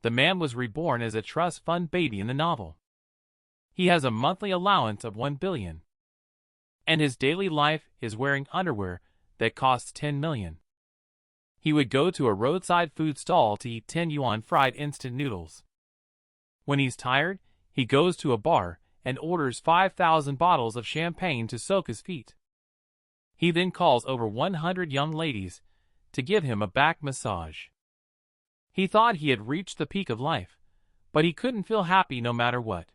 The man was reborn as a trust fund baby in the novel. He has a monthly allowance of 1 billion. And his daily life is wearing underwear that costs 10 million. He would go to a roadside food stall to eat 10 yuan fried instant noodles. When he's tired, he goes to a bar and orders 5,000 bottles of champagne to soak his feet. He then calls over 100 young ladies to give him a back massage. He thought he had reached the peak of life, but he couldn't feel happy no matter what.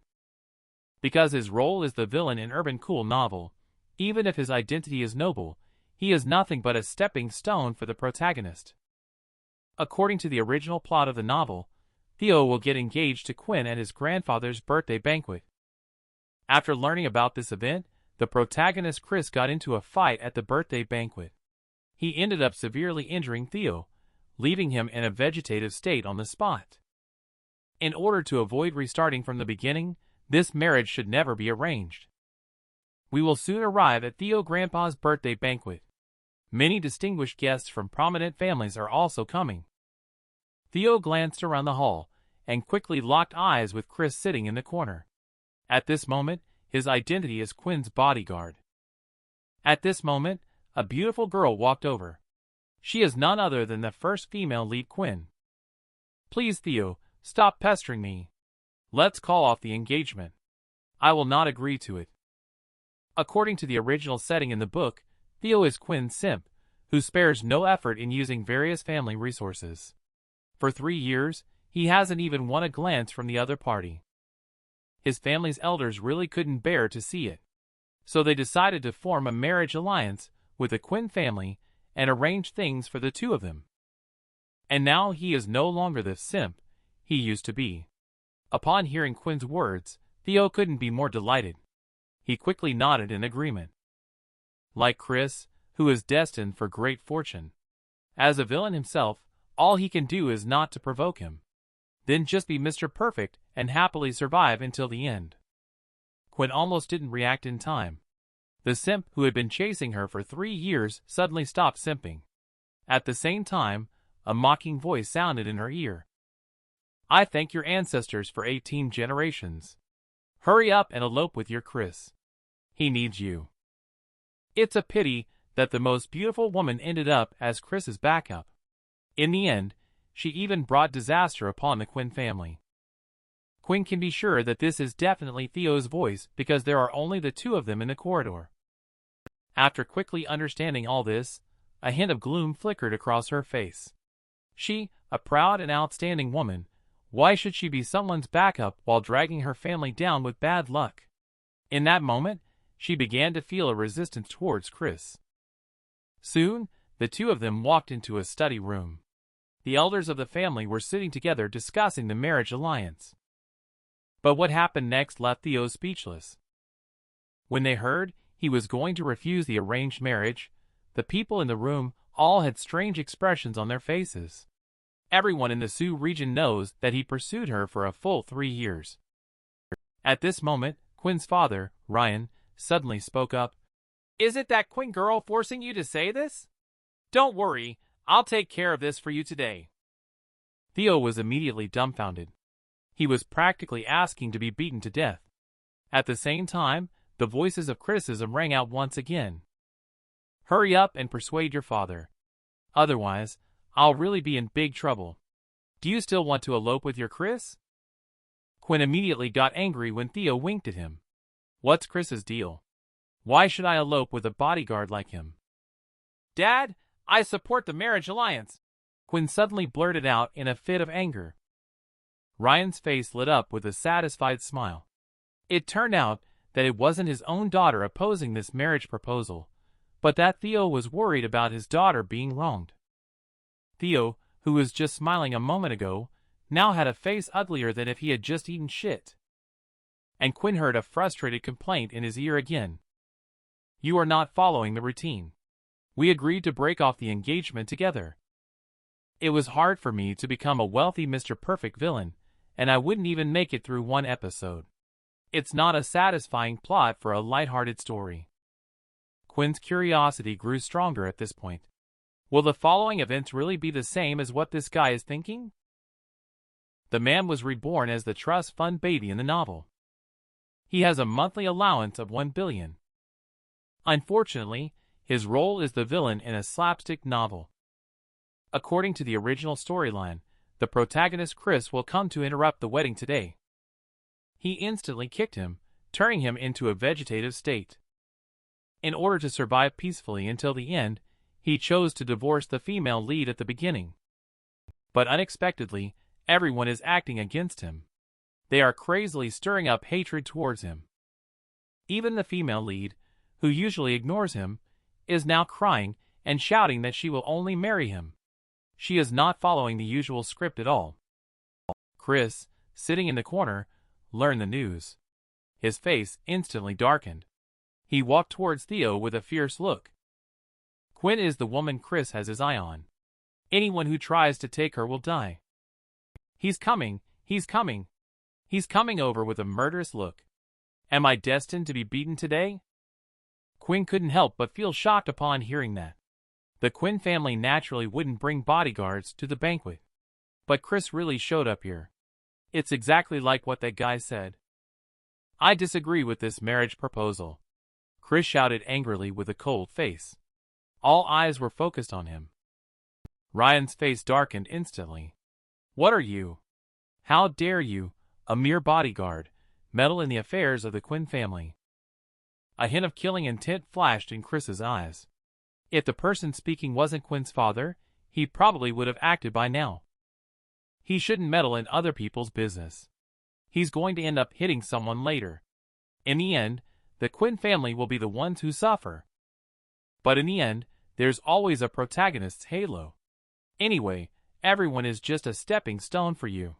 Because his role is the villain in urban cool novel, even if his identity is noble, he is nothing but a stepping stone for the protagonist. According to the original plot of the novel, Theo will get engaged to Quinn at his grandfather's birthday banquet. After learning about this event, the protagonist Chris got into a fight at the birthday banquet. He ended up severely injuring Theo, leaving him in a vegetative state on the spot. In order to avoid restarting from the beginning, this marriage should never be arranged. We will soon arrive at Theo Grandpa's birthday banquet. Many distinguished guests from prominent families are also coming. Theo glanced around the hall and quickly locked eyes with Chris sitting in the corner. At this moment, his identity is Quinn's bodyguard. At this moment, a beautiful girl walked over. She is none other than the first female lead Quinn. Please, Theo, stop pestering me. Let's call off the engagement. I will not agree to it. According to the original setting in the book, Theo is Quinn's simp, who spares no effort in using various family resources. For 3 years, he hasn't even won a glance from the other party. His family's elders really couldn't bear to see it, so they decided to form a marriage alliance with the Quinn family and arrange things for the two of them. And now he is no longer the simp he used to be. Upon hearing Quinn's words, Theo couldn't be more delighted. He quickly nodded in agreement. Like Chris, who is destined for great fortune. As a villain himself, all he can do is not to provoke him. Then just be Mr. Perfect and happily survive until the end. Quinn almost didn't react in time. The simp who had been chasing her for 3 years suddenly stopped simping. At the same time, a mocking voice sounded in her ear. I thank your ancestors for 18 generations. Hurry up and elope with your Chris. He needs you. It's a pity that the most beautiful woman ended up as Chris's backup. In the end, she even brought disaster upon the Quinn family. Quinn can be sure that this is definitely Theo's voice because there are only the two of them in the corridor. After quickly understanding all this, a hint of gloom flickered across her face. She, a proud and outstanding woman, why should she be someone's backup while dragging her family down with bad luck? In that moment, she began to feel a resistance towards Chris. Soon, the two of them walked into a study room. The elders of the family were sitting together discussing the marriage alliance. But what happened next left Theo speechless. When they heard he was going to refuse the arranged marriage, the people in the room all had strange expressions on their faces. Everyone in the Sioux region knows that he pursued her for a full 3 years. At this moment, Quinn's father, Ryan, suddenly spoke up. Is it that Quinn girl forcing you to say this? Don't worry, I'll take care of this for you today. Theo was immediately dumbfounded. He was practically asking to be beaten to death. At the same time, the voices of criticism rang out once again. Hurry up and persuade your father. Otherwise, I'll really be in big trouble. Do you still want to elope with your Chris? Quinn immediately got angry when Theo winked at him. What's Chris's deal? Why should I elope with a bodyguard like him? Dad, I support the marriage alliance, Quinn suddenly blurted out in a fit of anger. Ryan's face lit up with a satisfied smile. It turned out that it wasn't his own daughter opposing this marriage proposal, but that Theo was worried about his daughter being wronged. Theo, who was just smiling a moment ago, now had a face uglier than if he had just eaten shit. And Quinn heard a frustrated complaint in his ear again. You are not following the routine. We agreed to break off the engagement together. It was hard for me to become a wealthy Mr. Perfect villain, and I wouldn't even make it through 1 episode. It's not a satisfying plot for a lighthearted story. Quinn's curiosity grew stronger at this point. Will the following events really be the same as what this guy is thinking? The man was reborn as the trust fund baby in the novel. He has a monthly allowance of 1 billion. Unfortunately, his role is the villain in a slapstick novel. According to the original storyline, the protagonist Chris will come to interrupt the wedding today. He instantly kicked him, turning him into a vegetative state. In order to survive peacefully until the end, he chose to divorce the female lead at the beginning. But unexpectedly, everyone is acting against him. They are crazily stirring up hatred towards him. Even the female lead, who usually ignores him, is now crying and shouting that she will only marry him. She is not following the usual script at all. Chris, sitting in the corner, learned the news. His face instantly darkened. He walked towards Theo with a fierce look. Quinn is the woman Chris has his eye on. Anyone who tries to take her will die. He's coming, he's coming. He's coming over with a murderous look. Am I destined to be beaten today? Quinn couldn't help but feel shocked upon hearing that. The Quinn family naturally wouldn't bring bodyguards to the banquet. But Chris really showed up here. It's exactly like what that guy said. I disagree with this marriage proposal. Chris shouted angrily with a cold face. All eyes were focused on him. Ryan's face darkened instantly. What are you? How dare you, a mere bodyguard, meddle in the affairs of the Quinn family? A hint of killing intent flashed in Chris's eyes. If the person speaking wasn't Quinn's father, he probably would have acted by now. He shouldn't meddle in other people's business. He's going to end up hitting someone later. In the end, the Quinn family will be the ones who suffer. But in the end, there's always a protagonist's halo. Anyway, everyone is just a stepping stone for you.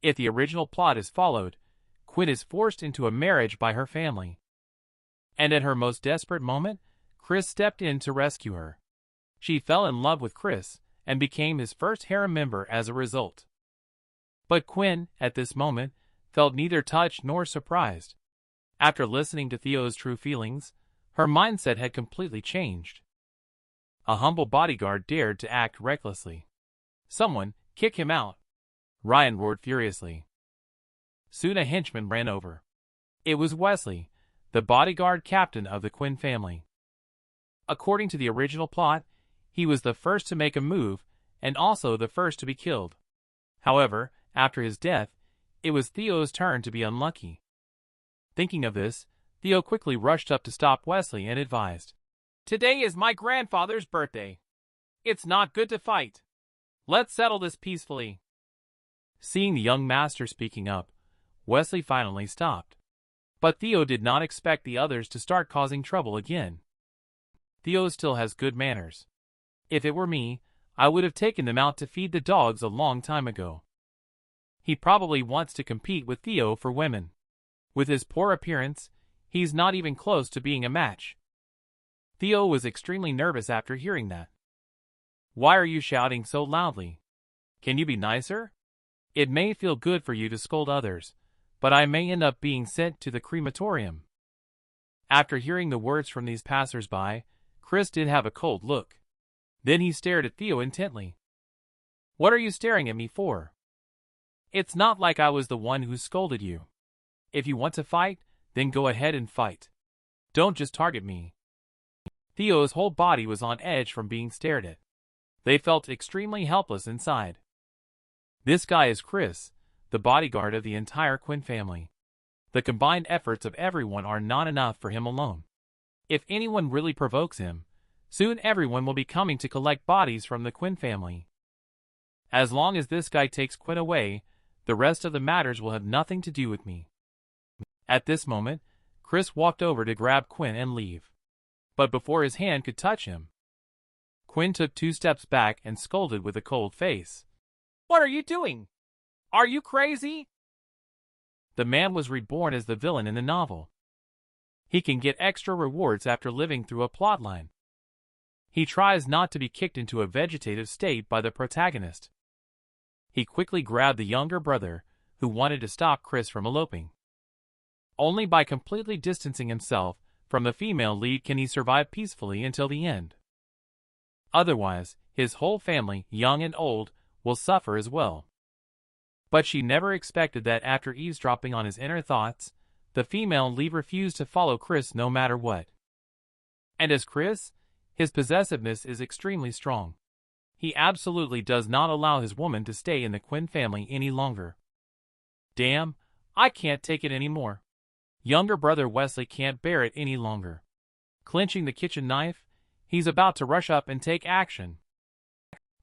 If the original plot is followed, Quinn is forced into a marriage by her family. And at her most desperate moment, Chris stepped in to rescue her. She fell in love with Chris and became his first harem member as a result. But Quinn, at this moment, felt neither touched nor surprised. After listening to Theo's true feelings, her mindset had completely changed. A humble bodyguard dared to act recklessly. Someone, kick him out! Ryan roared furiously. Soon a henchman ran over. It was Wesley, the bodyguard captain of the Quinn family. According to the original plot, he was the first to make a move and also the first to be killed. However, after his death, it was Theo's turn to be unlucky. Thinking of this, Theo quickly rushed up to stop Wesley and advised, "Today is my grandfather's birthday. It's not good to fight. Let's settle this peacefully." Seeing the young master speaking up, Wesley finally stopped. But Theo did not expect the others to start causing trouble again. Theo still has good manners. If it were me, I would have taken them out to feed the dogs a long time ago. He probably wants to compete with Theo for women. With his poor appearance, he's not even close to being a match. Theo was extremely nervous after hearing that. Why are you shouting so loudly? Can you be nicer? It may feel good for you to scold others, but I may end up being sent to the crematorium. After hearing the words from these passers-by, Chris did have a cold look. Then he stared at Theo intently. What are you staring at me for? It's not like I was the one who scolded you. If you want to fight, then go ahead and fight. Don't just target me. Theo's whole body was on edge from being stared at. They felt extremely helpless inside. This guy is Chris, the bodyguard of the entire Quinn family. The combined efforts of everyone are not enough for him alone. If anyone really provokes him, soon everyone will be coming to collect bodies from the Quinn family. As long as this guy takes Quinn away, the rest of the matters will have nothing to do with me. At this moment, Chris walked over to grab Quinn and leave. But before his hand could touch him, Quinn took 2 steps back and scolded with a cold face. What are you doing? Are you crazy? The man was reborn as the villain in the novel. He can get extra rewards after living through a plotline. He tries not to be kicked into a vegetative state by the protagonist. He quickly grabbed the younger brother, who wanted to stop Chris from eloping. Only by completely distancing himself from the female lead can he survive peacefully until the end. Otherwise, his whole family, young and old, will suffer as well. But she never expected that after eavesdropping on his inner thoughts, the female lead refused to follow Chris no matter what. And as Chris, his possessiveness is extremely strong. He absolutely does not allow his woman to stay in the Quinn family any longer. Damn, I can't take it anymore. Younger brother Wesley can't bear it any longer. Clenching the kitchen knife, he's about to rush up and take action.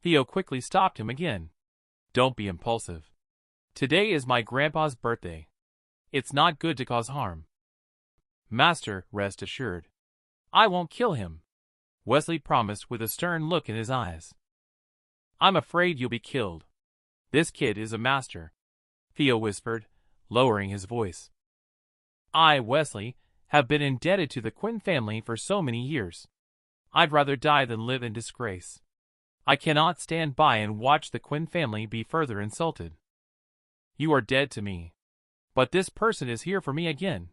Theo quickly stopped him again. Don't be impulsive. Today is my grandpa's birthday. It's not good to cause harm. Master, rest assured. I won't kill him, Wesley promised with a stern look in his eyes. I'm afraid you'll be killed. This kid is a master, Theo whispered, lowering his voice. I, Wesley, have been indebted to the Quinn family for so many years. I'd rather die than live in disgrace. I cannot stand by and watch the Quinn family be further insulted. You are dead to me. But this person is here for me again.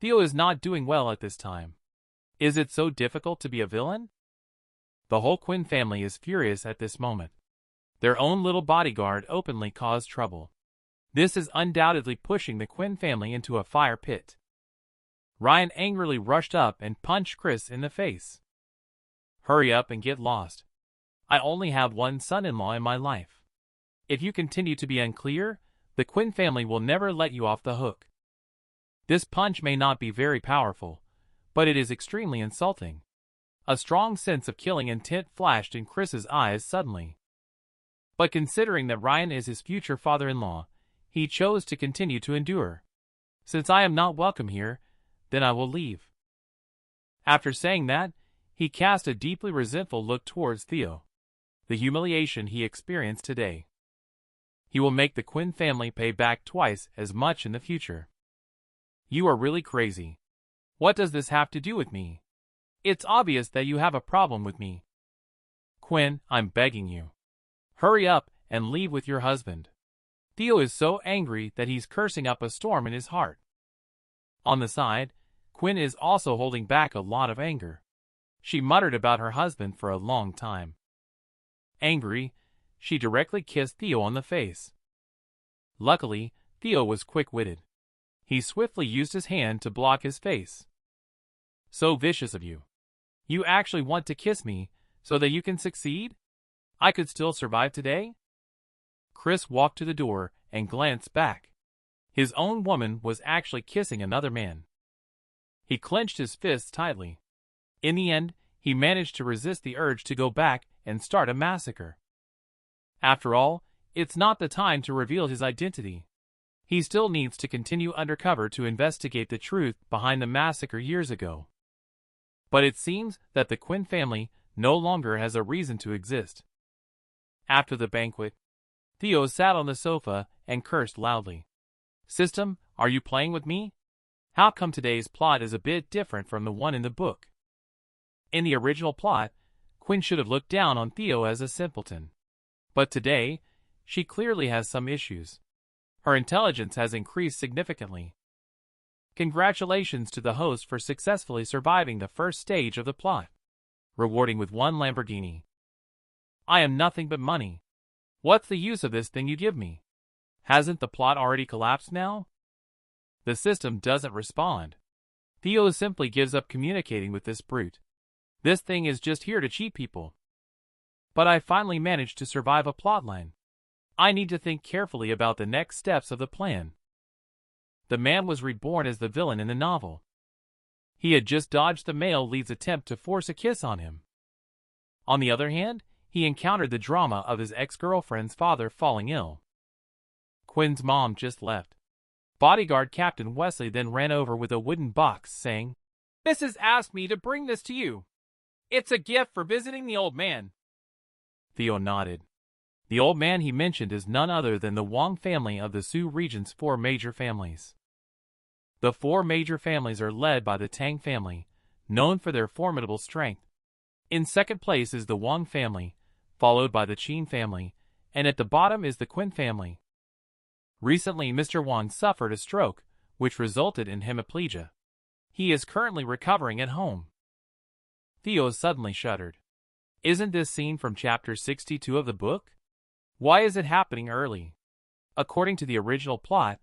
Theo is not doing well at this time. Is it so difficult to be a villain? The whole Quinn family is furious at this moment. Their own little bodyguard openly caused trouble. This is undoubtedly pushing the Quinn family into a fire pit. Ryan angrily rushed up and punched Chris in the face. Hurry up and get lost. I only have one son-in-law in my life. If you continue to be unclear, the Quinn family will never let you off the hook. This punch may not be very powerful, but it is extremely insulting. A strong sense of killing intent flashed in Chris's eyes suddenly. But considering that Ryan is his future father-in-law, he chose to continue to endure. Since I am not welcome here, then I will leave. After saying that, he cast a deeply resentful look towards Theo. The humiliation he experienced today. He will make the Quinn family pay back twice as much in the future. You are really crazy. What does this have to do with me? It's obvious that you have a problem with me. Quinn, I'm begging you. Hurry up and leave with your husband. Theo is so angry that he's cursing up a storm in his heart. On the side, Quinn is also holding back a lot of anger. She muttered about her husband for a long time. Angry, she directly kissed Theo on the face. Luckily, Theo was quick-witted. He swiftly used his hand to block his face. So vicious of you. You actually want to kiss me so that you can succeed? I could still survive today? Chris walked to the door and glanced back. His own woman was actually kissing another man. He clenched his fists tightly. In the end, he managed to resist the urge to go back and start a massacre. After all, it's not the time to reveal his identity. He still needs to continue undercover to investigate the truth behind the massacre years ago. But it seems that the Quinn family no longer has a reason to exist. After the banquet, Theo sat on the sofa and cursed loudly. System, are you playing with me? How come today's plot is a bit different from the one in the book? In the original plot, Quinn should have looked down on Theo as a simpleton. But today, she clearly has some issues. Her intelligence has increased significantly. Congratulations to the host for successfully surviving the first stage of the plot, rewarding with 1 Lamborghini. I am nothing but money. What's the use of this thing you give me? Hasn't the plot already collapsed now? The system doesn't respond. Theo simply gives up communicating with this brute. This thing is just here to cheat people. But I finally managed to survive a plotline. I need to think carefully about the next steps of the plan. The man was reborn as the villain in the novel. He had just dodged the male lead's attempt to force a kiss on him. On the other hand, he encountered the drama of his ex-girlfriend's father falling ill. Quinn's mom just left. Bodyguard Captain Wesley then ran over with a wooden box, saying, "Mrs. asked me to bring this to you. It's a gift for visiting the old man." Theo nodded. The old man he mentioned is none other than the Wang family of the Sioux region's 4 major families. The 4 major families are led by the Tang family, known for their formidable strength. In second place is the Wang family, followed by the Qin family, and at the bottom is the Quinn family. Recently, Mr. Wang suffered a stroke, which resulted in hemiplegia. He is currently recovering at home. Theo suddenly shuddered. Isn't this scene from chapter 62 of the book? Why is it happening early? According to the original plot,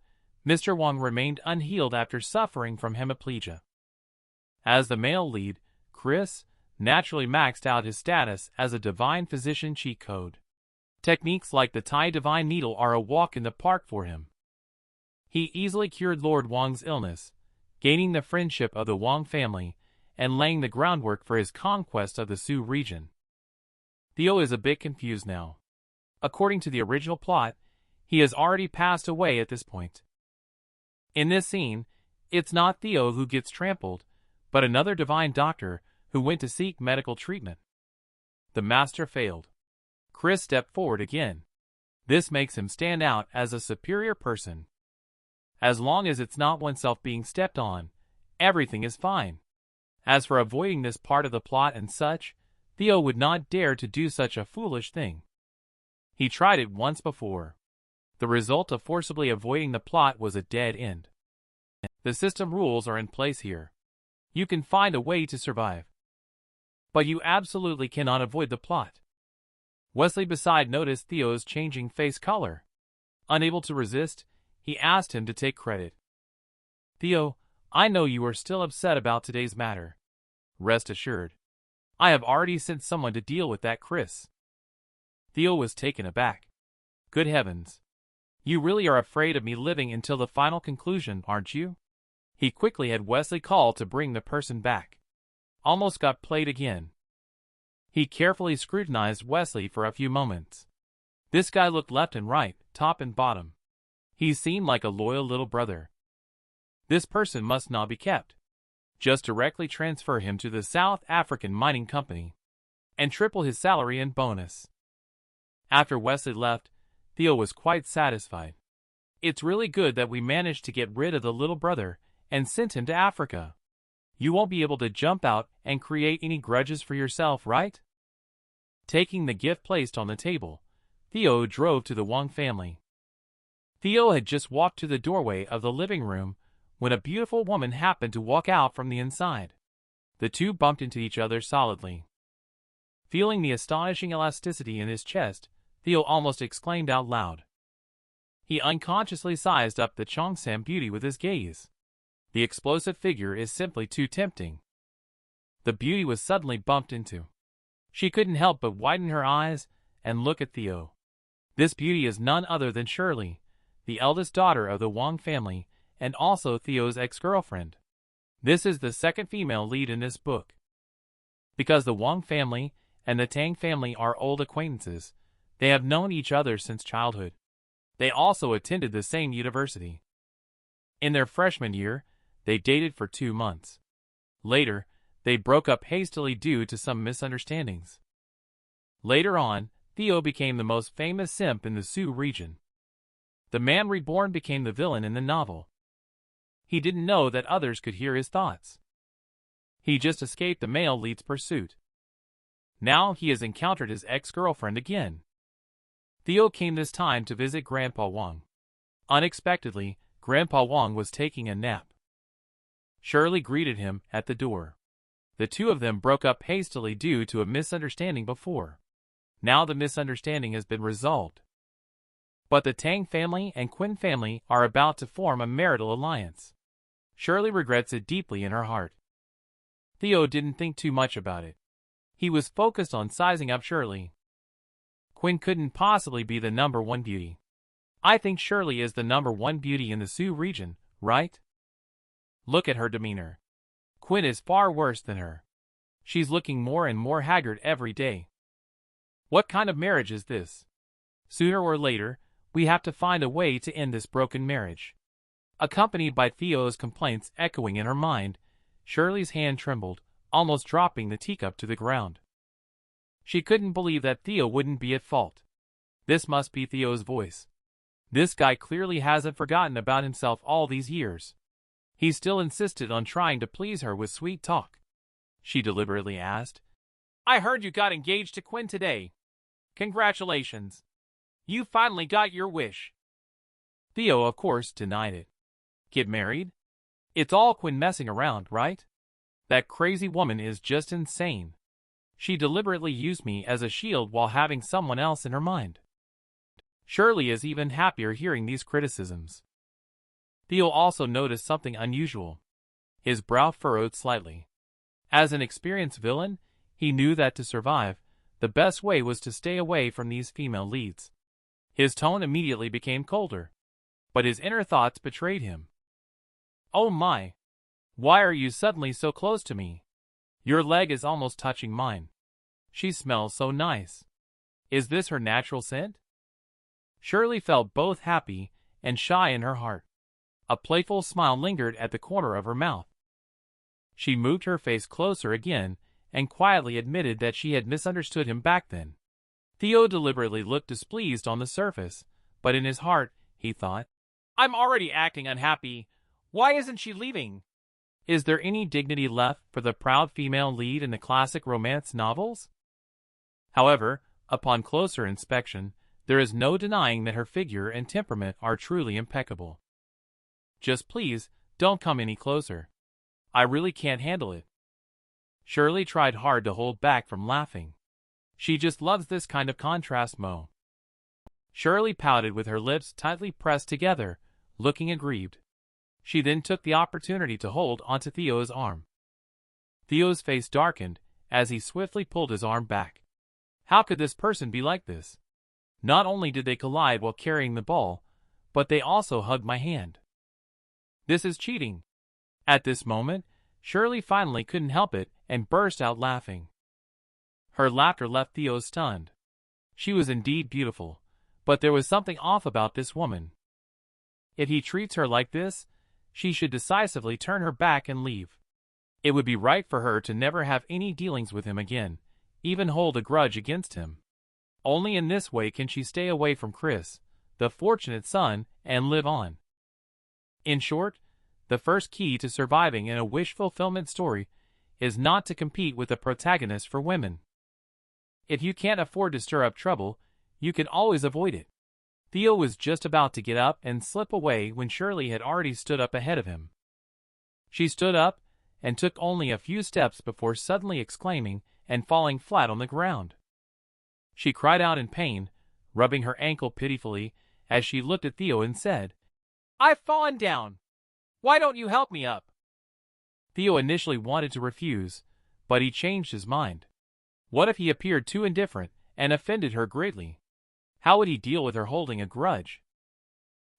Mr. Wang remained unhealed after suffering from hemiplegia. As the male lead, Chris naturally maxed out his status as a divine physician cheat code. Techniques like the Thai divine needle are a walk in the park for him. He easily cured Lord Wang's illness, gaining the friendship of the Wang family and laying the groundwork for his conquest of the Sioux region. Theo is a bit confused now. According to the original plot, he has already passed away at this point. In this scene, it's not Theo who gets trampled, but another divine doctor who went to seek medical treatment. The master failed. Chris stepped forward again. This makes him stand out as a superior person. As long as it's not oneself being stepped on, everything is fine. As for avoiding this part of the plot and such, Theo would not dare to do such a foolish thing. He tried it once before. The result of forcibly avoiding the plot was a dead end. The system rules are in place here. You can find a way to survive. But you absolutely cannot avoid the plot. Wesley beside noticed Theo's changing face color. Unable to resist, he asked him to take credit. Theo, I know you are still upset about today's matter. Rest assured. I have already sent someone to deal with that Chris. Theo was taken aback. Good heavens. You really are afraid of me living until the final conclusion, aren't you? He quickly had Wesley call to bring the person back. Almost got played again. He carefully scrutinized Wesley for a few moments. This guy looked left and right, top and bottom. He seemed like a loyal little brother. This person must not be kept. Just directly transfer him to the South African Mining Company and triple his salary and bonus. After Wesley left, Theo was quite satisfied. It's really good that we managed to get rid of the little brother and sent him to Africa. You won't be able to jump out and create any grudges for yourself, right? Taking the gift placed on the table, Theo drove to the Wang family. Theo had just walked to the doorway of the living room when a beautiful woman happened to walk out from the inside. The two bumped into each other solidly. Feeling the astonishing elasticity in his chest, Theo almost exclaimed out loud. He unconsciously sized up the Cheongsam beauty with his gaze. The explosive figure is simply too tempting. The beauty was suddenly bumped into. She couldn't help but widen her eyes and look at Theo. This beauty is none other than Shirley, the eldest daughter of the Wang family and also Theo's ex-girlfriend. This is the second female lead in this book. Because the Wang family and the Tang family are old acquaintances, they have known each other since childhood. They also attended the same university. In their freshman year, they dated for 2 months. Later, they broke up hastily due to some misunderstandings. Later on, Theo became the most famous simp in the Sioux region. The man reborn became the villain in the novel. He didn't know that others could hear his thoughts. He just escaped the male lead's pursuit. Now he has encountered his ex-girlfriend again. Theo came this time to visit Grandpa Wang. Unexpectedly, Grandpa Wang was taking a nap. Shirley greeted him at the door. The two of them broke up hastily due to a misunderstanding before. Now the misunderstanding has been resolved. But the Tang family and Quinn family are about to form a marital alliance. Shirley regrets it deeply in her heart. Theo didn't think too much about it. He was focused on sizing up Shirley. Quinn couldn't possibly be the number one beauty. I think Shirley is the number one beauty in the Sioux region, right? Look at her demeanor. Quinn is far worse than her. She's looking more and more haggard every day. What kind of marriage is this? Sooner or later, we have to find a way to end this broken marriage. Accompanied by Theo's complaints echoing in her mind, Shirley's hand trembled, almost dropping the teacup to the ground. She couldn't believe that Theo wouldn't be at fault. This must be Theo's voice. This guy clearly hasn't forgotten about himself all these years. He still insisted on trying to please her with sweet talk. She deliberately asked, I heard you got engaged to Quinn today. Congratulations. You finally got your wish. Theo, of course, denied it. Get married? It's all Quinn messing around, right? That crazy woman is just insane. She deliberately used me as a shield while having someone else in her mind. Shirley is even happier hearing these criticisms. Theo also noticed something unusual. His brow furrowed slightly. As an experienced villain, he knew that to survive, the best way was to stay away from these female leads. His tone immediately became colder, but his inner thoughts betrayed him. Oh my! Why are you suddenly so close to me? Your leg is almost touching mine. She smells so nice. Is this her natural scent? Shirley felt both happy and shy in her heart. A playful smile lingered at the corner of her mouth. She moved her face closer again and quietly admitted that she had misunderstood him back then. Theo deliberately looked displeased on the surface, but in his heart, he thought, I'm already acting unhappy. Why isn't she leaving? Is there any dignity left for the proud female lead in the classic romance novels? However, upon closer inspection, there is no denying that her figure and temperament are truly impeccable. Just please, don't come any closer. I really can't handle it. Shirley tried hard to hold back from laughing. She just loves this kind of contrast, Mo. Shirley pouted with her lips tightly pressed together, looking aggrieved. She then took the opportunity to hold onto Theo's arm. Theo's face darkened as he swiftly pulled his arm back. How could this person be like this? Not only did they collide while carrying the ball, but they also hugged my hand. This is cheating. At this moment, Shirley finally couldn't help it and burst out laughing. Her laughter left Theo stunned. She was indeed beautiful, but there was something off about this woman. If he treats her like this, she should decisively turn her back and leave. It would be right for her to never have any dealings with him again, even hold a grudge against him. Only in this way can she stay away from Chris, the fortunate son, and live on. In short, the first key to surviving in a wish fulfillment story is not to compete with the protagonist for women. If you can't afford to stir up trouble, you can always avoid it. Theo was just about to get up and slip away when Shirley had already stood up ahead of him. She stood up and took only a few steps before suddenly exclaiming and falling flat on the ground. She cried out in pain, rubbing her ankle pitifully as she looked at Theo and said, I've fallen down. Why don't you help me up? Theo initially wanted to refuse, but he changed his mind. What if he appeared too indifferent and offended her greatly? How would he deal with her holding a grudge?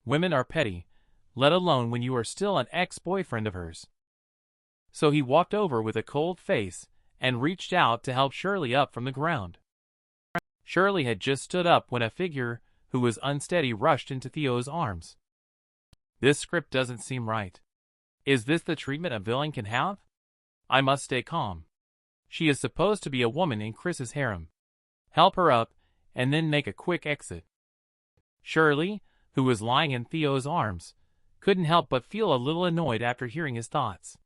Women are petty, let alone when you are still an ex-boyfriend of hers. So he walked over with a cold face and reached out to help Shirley up from the ground. Shirley had just stood up when a figure who was unsteady rushed into Theo's arms. This script doesn't seem right. Is this the treatment a villain can have? I must stay calm. She is supposed to be a woman in Chris's harem. Help her up, and then make a quick exit. Shirley, who was lying in Theo's arms, couldn't help but feel a little annoyed after hearing his thoughts.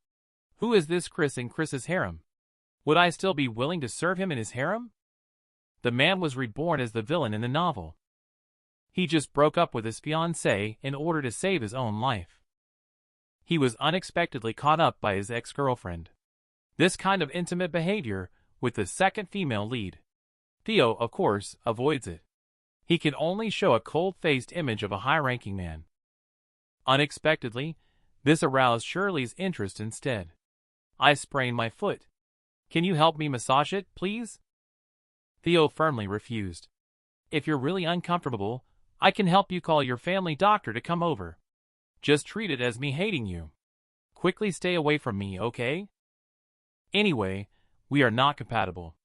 Who is this Chris in Chris's harem? Would I still be willing to serve him in his harem? The man was reborn as the villain in the novel. He just broke up with his fiancée in order to save his own life. He was unexpectedly caught up by his ex-girlfriend. This kind of intimate behavior with the second female lead. Theo, of course, avoids it. He can only show a cold-faced image of a high-ranking man. Unexpectedly, this aroused Shirley's interest instead. I sprained my foot. Can you help me massage it, please? Theo firmly refused. If you're really uncomfortable, I can help you call your family doctor to come over. Just treat it as me hating you. Quickly stay away from me, okay? Anyway, we are not compatible.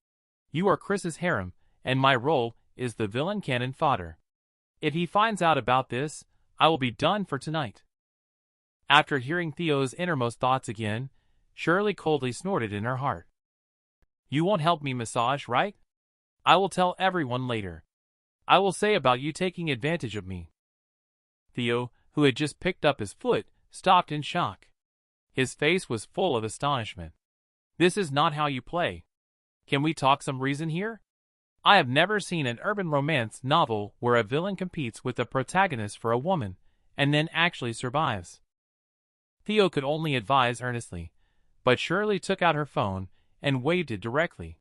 You are Chris's harem, and my role is the villain cannon fodder. If he finds out about this, I will be done for tonight. After hearing Theo's innermost thoughts again, Shirley coldly snorted in her heart. You won't help me massage, right? I will tell everyone later. I will say about you taking advantage of me. Theo, who had just picked up his foot, stopped in shock. His face was full of astonishment. This is not how you play. Can we talk some reason here? I have never seen an urban romance novel where a villain competes with the protagonist for a woman, and then actually survives. Theo could only advise earnestly, but Shirley took out her phone and waved it directly.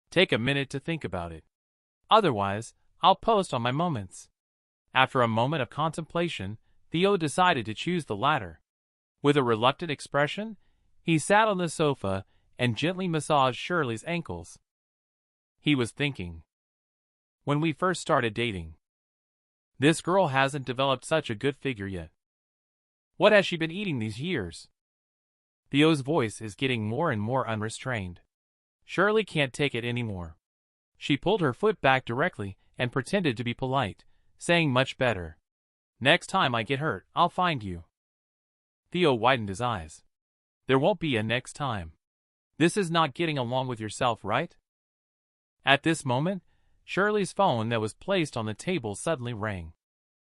Take a minute to think about it. Otherwise, I'll post on my moments. After a moment of contemplation, Theo decided to choose the latter. With a reluctant expression, he sat on the sofa and gently massaged Shirley's ankles. He was thinking. When we first started dating, this girl hasn't developed such a good figure yet. What has she been eating these years? Theo's voice is getting more and more unrestrained. Shirley can't take it anymore. She pulled her foot back directly and pretended to be polite, saying much better. Next time I get hurt, I'll find you. Theo widened his eyes. There won't be a next time. This is not getting along with yourself, right? At this moment, Shirley's phone that was placed on the table suddenly rang.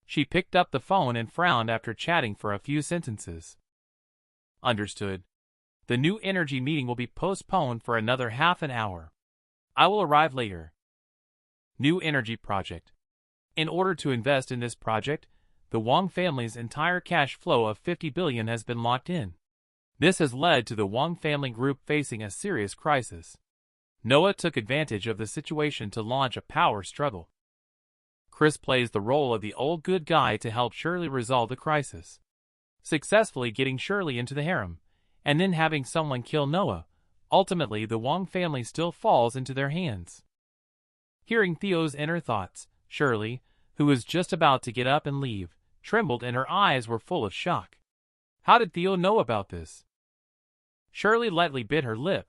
She picked up the phone and frowned after chatting for a few sentences. Understood. The new energy meeting will be postponed for another half an hour. I will arrive later. New energy project. In order to invest in this project, the Wang family's entire cash flow of 50 billion has been locked in. This has led to the Wang family group facing a serious crisis. Noah took advantage of the situation to launch a power struggle. Chris plays the role of the old good guy to help Shirley resolve the crisis, successfully getting Shirley into the harem, and then having someone kill Noah. Ultimately, the Wang family still falls into their hands. Hearing Theo's inner thoughts, Shirley, who was just about to get up and leave, trembled and her eyes were full of shock. How did Theo know about this? Shirley lightly bit her lip,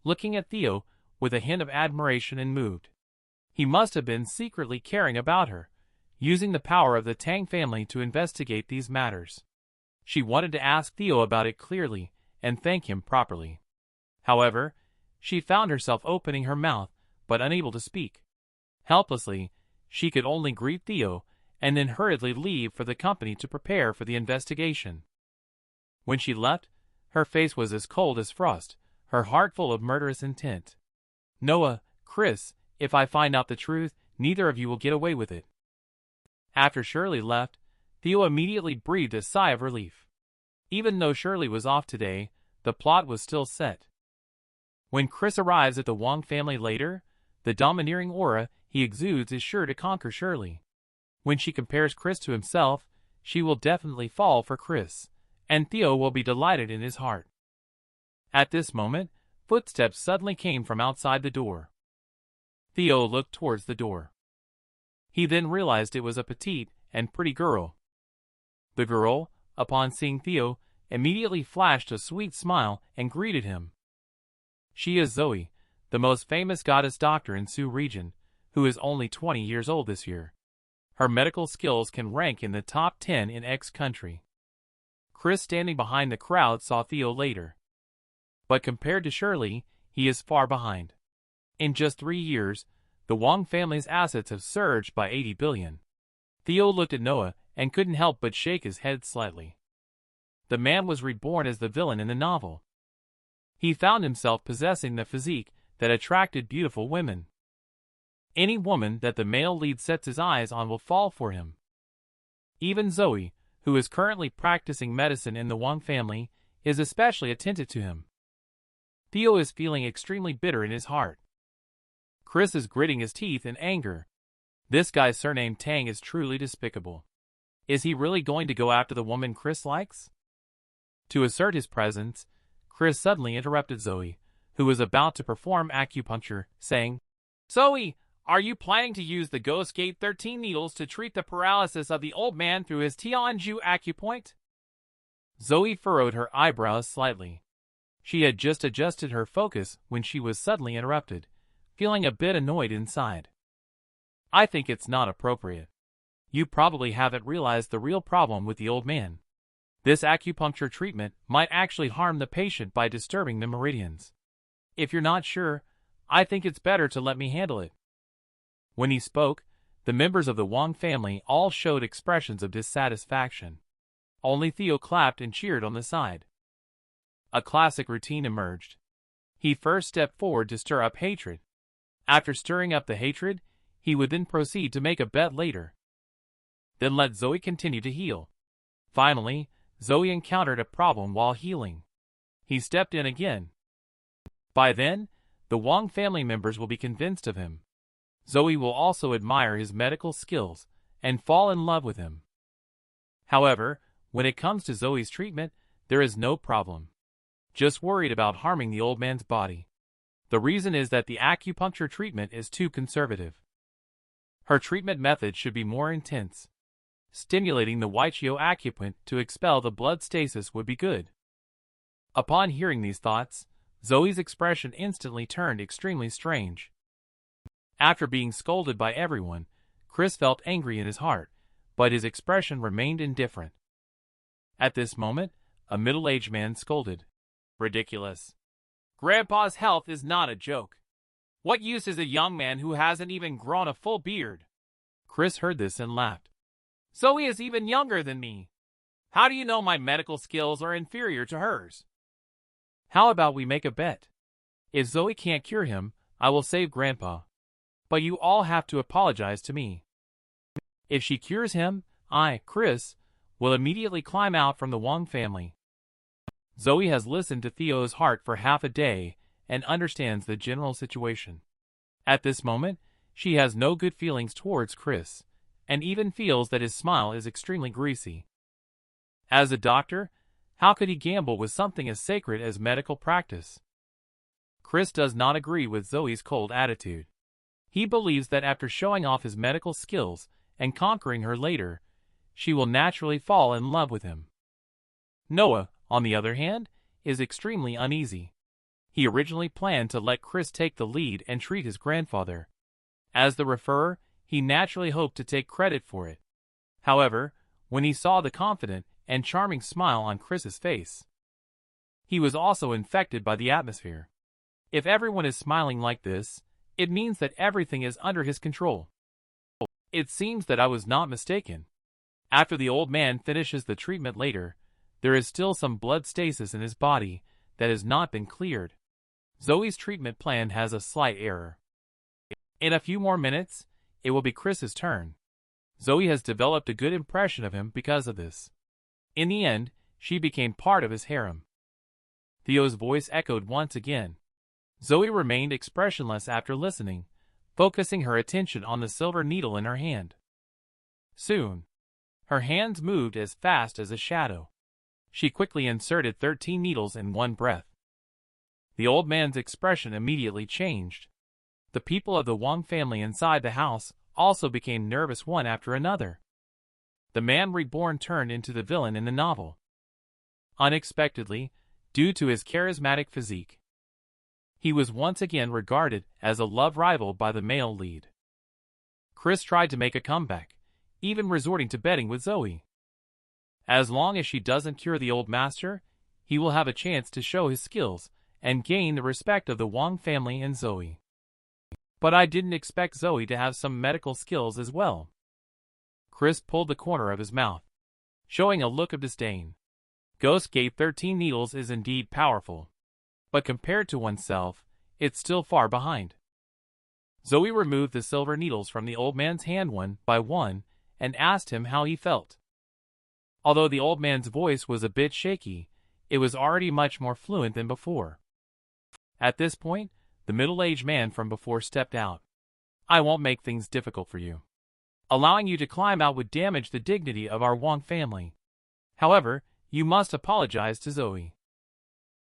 looking at Theo with a hint of admiration and moved. He must have been secretly caring about her, using the power of the Tang family to investigate these matters. She wanted to ask Theo about it clearly and thank him properly. However, she found herself opening her mouth but unable to speak. Helplessly, she could only greet Theo and then hurriedly leave for the company to prepare for the investigation. When she left, her face was as cold as frost, her heart full of murderous intent. Noah, Chris, if I find out the truth, neither of you will get away with it. After Shirley left, Theo immediately breathed a sigh of relief. Even though Shirley was off today, the plot was still set. When Chris arrives at the Wang family later, the domineering aura he exudes is sure to conquer Shirley. When she compares Chris to himself, she will definitely fall for Chris, and Theo will be delighted in his heart. At this moment, footsteps suddenly came from outside the door. Theo looked towards the door. He then realized it was a petite and pretty girl. The girl, upon seeing Theo, immediately flashed a sweet smile and greeted him. She is Zoe, the most famous goddess doctor in Sioux region, who is only 20 years old this year. Her medical skills can rank in the top 10 in X country. Chris, standing behind the crowd, saw Theo later. But compared to Shirley, he is far behind. In just 3 years, the Wang family's assets have surged by 80 billion. Theo looked at Noah and couldn't help but shake his head slightly. The man was reborn as the villain in the novel. He found himself possessing the physique that attracted beautiful women. Any woman that the male lead sets his eyes on will fall for him. Even Zoe, who is currently practicing medicine in the Wang family, is especially attentive to him. Theo is feeling extremely bitter in his heart. Chris is gritting his teeth in anger. This guy's surname Tang is truly despicable. Is he really going to go after the woman Chris likes? To assert his presence, Chris suddenly interrupted Zoe, who was about to perform acupuncture, saying, Zoe, are you planning to use the Ghost Gate 13 needles to treat the paralysis of the old man through his Tianju acupoint? Zoe furrowed her eyebrows slightly. She had just adjusted her focus when she was suddenly interrupted, feeling a bit annoyed inside. I think it's not appropriate. You probably haven't realized the real problem with the old man. This acupuncture treatment might actually harm the patient by disturbing the meridians. If you're not sure, I think it's better to let me handle it. When he spoke, the members of the Wang family all showed expressions of dissatisfaction. Only Theo clapped and cheered on the side. A classic routine emerged. He first stepped forward to stir up hatred. After stirring up the hatred, he would then proceed to make a bet later. Then let Zoe continue to heal. Finally, Zoe encountered a problem while healing. He stepped in again. By then, the Wang family members will be convinced of him. Zoe will also admire his medical skills, and fall in love with him. However, when it comes to Zoe's treatment, there is no problem. Just worried about harming the old man's body. The reason is that the acupuncture treatment is too conservative. Her treatment method should be more intense. Stimulating the Waifu acupoint to expel the blood stasis would be good. Upon hearing these thoughts, Zoe's expression instantly turned extremely strange. After being scolded by everyone, Chris felt angry in his heart, but his expression remained indifferent. At this moment, a middle-aged man scolded. "Ridiculous. Grandpa's health is not a joke. What use is a young man who hasn't even grown a full beard?" Chris heard this and laughed. "Zoe is even younger than me. How do you know my medical skills are inferior to hers?" "How about we make a bet? If Zoe can't cure him, I will save Grandpa. But you all have to apologize to me. If she cures him, I, Chris, will immediately climb out from the Wong family." Zoe has listened to Theo's heart for half a day and understands the general situation. At this moment, she has no good feelings towards Chris, and even feels that his smile is extremely greasy. As a doctor, how could he gamble with something as sacred as medical practice? Chris does not agree with Zoe's cold attitude. He believes that after showing off his medical skills and conquering her later, she will naturally fall in love with him. Noah, on the other hand, is extremely uneasy. He originally planned to let Chris take the lead and treat his grandfather. As the referrer, he naturally hoped to take credit for it. However, when he saw the confident and charming smile on Chris's face, he was also infected by the atmosphere. If everyone is smiling like this, it means that everything is under his control. It seems that I was not mistaken. After the old man finishes the treatment later, there is still some blood stasis in his body that has not been cleared. Zoe's treatment plan has a slight error. In a few more minutes, it will be Chris's turn. Zoe has developed a good impression of him because of this. In the end, she became part of his harem. Theo's voice echoed once again. Zoe remained expressionless after listening, focusing her attention on the silver needle in her hand. Soon, her hands moved as fast as a shadow. She quickly inserted 13 needles in one breath. The old man's expression immediately changed. The people of the Wang family inside the house also became nervous one after another. The man reborn turned into the villain in the novel. Unexpectedly, due to his charismatic physique, he was once again regarded as a love rival by the male lead. Chris tried to make a comeback, even resorting to betting with Zoe. As long as she doesn't cure the old master, he will have a chance to show his skills and gain the respect of the Wang family and Zoe. But I didn't expect Zoe to have some medical skills as well. Chris pulled the corner of his mouth, showing a look of disdain. Ghost Gate 13 needles is indeed powerful, but compared to oneself, it's still far behind. Zoe removed the silver needles from the old man's hand one by one and asked him how he felt. Although the old man's voice was a bit shaky, it was already much more fluent than before. At this point, the middle-aged man from before stepped out. "I won't make things difficult for you. Allowing you to climb out would damage the dignity of our Wang family. However, you must apologize to Zoe."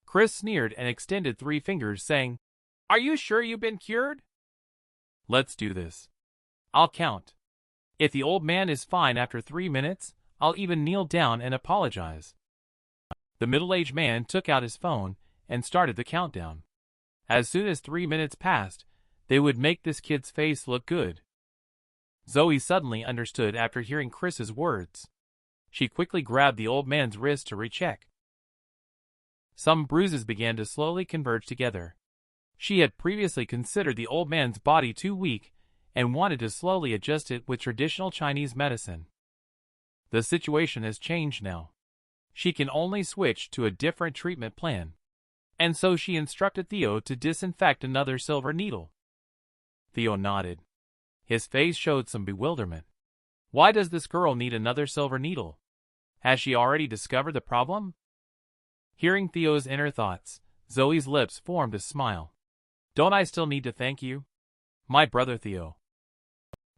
Chris sneered and extended 3 fingers, saying, "Are you sure you've been cured?" "Let's do this. I'll count. If the old man is fine after 3 minutes, I'll even kneel down and apologize." The middle-aged man took out his phone and started the countdown. As soon as 3 minutes passed, they would make this kid's face look good. Zoe suddenly understood after hearing Chris's words. She quickly grabbed the old man's wrist to recheck. Some bruises began to slowly converge together. She had previously considered the old man's body too weak and wanted to slowly adjust it with traditional Chinese medicine. The situation has changed now. She can only switch to a different treatment plan, and so she instructed Theo to disinfect another silver needle. Theo nodded. His face showed some bewilderment. Why does this girl need another silver needle? Has she already discovered the problem? Hearing Theo's inner thoughts, Zoe's lips formed a smile. "Don't I still need to thank you? My brother Theo."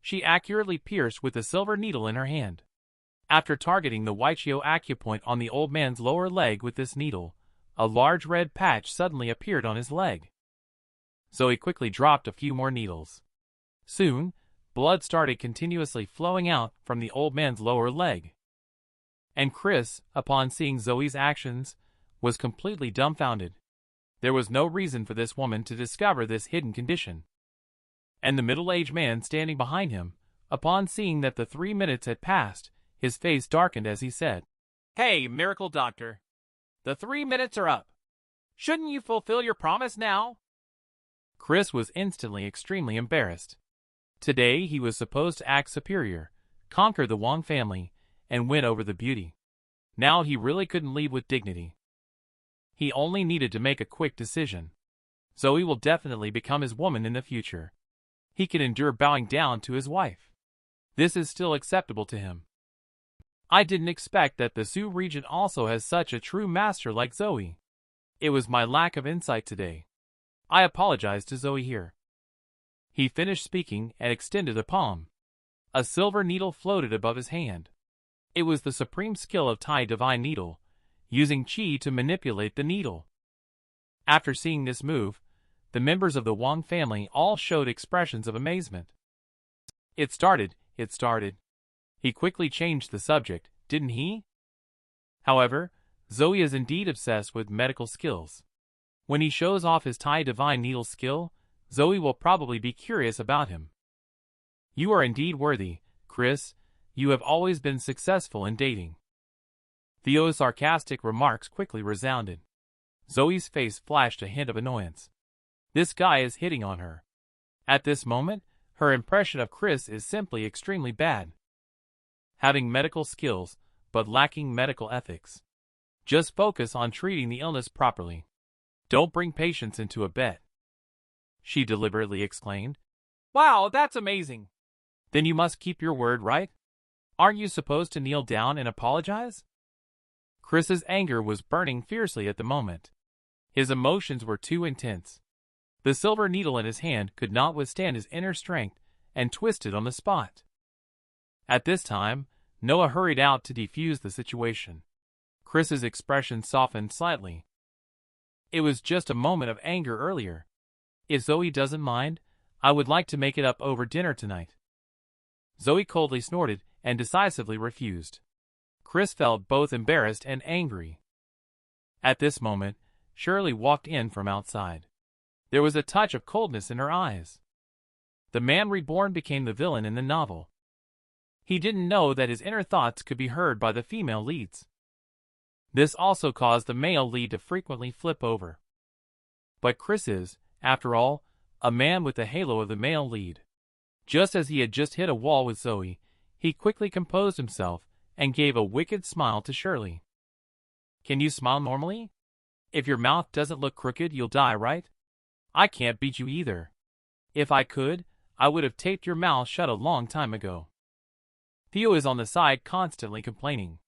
she accurately pierced with the silver needle in her hand. After targeting the Waifu acupoint on the old man's lower leg with this needle, a large red patch suddenly appeared on his leg. Zoe quickly dropped a few more needles. Soon, blood started continuously flowing out from the old man's lower leg. And Chris, upon seeing Zoe's actions, was completely dumbfounded. There was no reason for this woman to discover this hidden condition. And the middle-aged man standing behind him, upon seeing that the 3 minutes had passed, his face darkened as he said, "Hey, miracle doctor. The 3 minutes are up. Shouldn't you fulfill your promise now?" Chris was instantly extremely embarrassed. Today he was supposed to act superior, conquer the Wong family, and win over the beauty. Now he really couldn't leave with dignity. He only needed to make a quick decision. Zoe will definitely become his woman in the future. He can endure bowing down to his wife. This is still acceptable to him. I didn't expect that the Sioux region also has such a true master like Zoe. It was my lack of insight today. I apologize to Zoe here. He finished speaking and extended a palm. A silver needle floated above his hand. It was the supreme skill of Tai Divine Needle, using Qi to manipulate the needle. After seeing this move, the members of the Wong family all showed expressions of amazement. It started. He quickly changed the subject, didn't he? However, Zoe is indeed obsessed with medical skills. When he shows off his Tai Divine Needle skill, Zoe will probably be curious about him. You are indeed worthy, Chris. You have always been successful in dating. Theo's sarcastic remarks quickly resounded. Zoe's face flashed a hint of annoyance. This guy is hitting on her. At this moment, her impression of Chris is simply extremely bad. Having medical skills, but lacking medical ethics. Just focus on treating the illness properly. Don't bring patients into a bed. She deliberately exclaimed. Wow, that's amazing. Then you must keep your word, right? Aren't you supposed to kneel down and apologize? Chris's anger was burning fiercely at the moment. His emotions were too intense. The silver needle in his hand could not withstand his inner strength and twisted on the spot. At this time, Noah hurried out to defuse the situation. Chris's expression softened slightly. It was just a moment of anger earlier. If Zoe doesn't mind, I would like to make it up over dinner tonight. Zoe coldly snorted and decisively refused. Chris felt both embarrassed and angry. At this moment, Shirley walked in from outside. There was a touch of coldness in her eyes. The man reborn became the villain in the novel. He didn't know that his inner thoughts could be heard by the female leads. This also caused the male lead to frequently flip over. But Chris is, after all, a man with the halo of the male lead. Just as he had just hit a wall with Zoe, he quickly composed himself and gave a wicked smile to Shirley. Can you smile normally? If your mouth doesn't look crooked, you'll die, right? I can't beat you either. If I could, I would have taped your mouth shut a long time ago. Theo is on the side constantly complaining.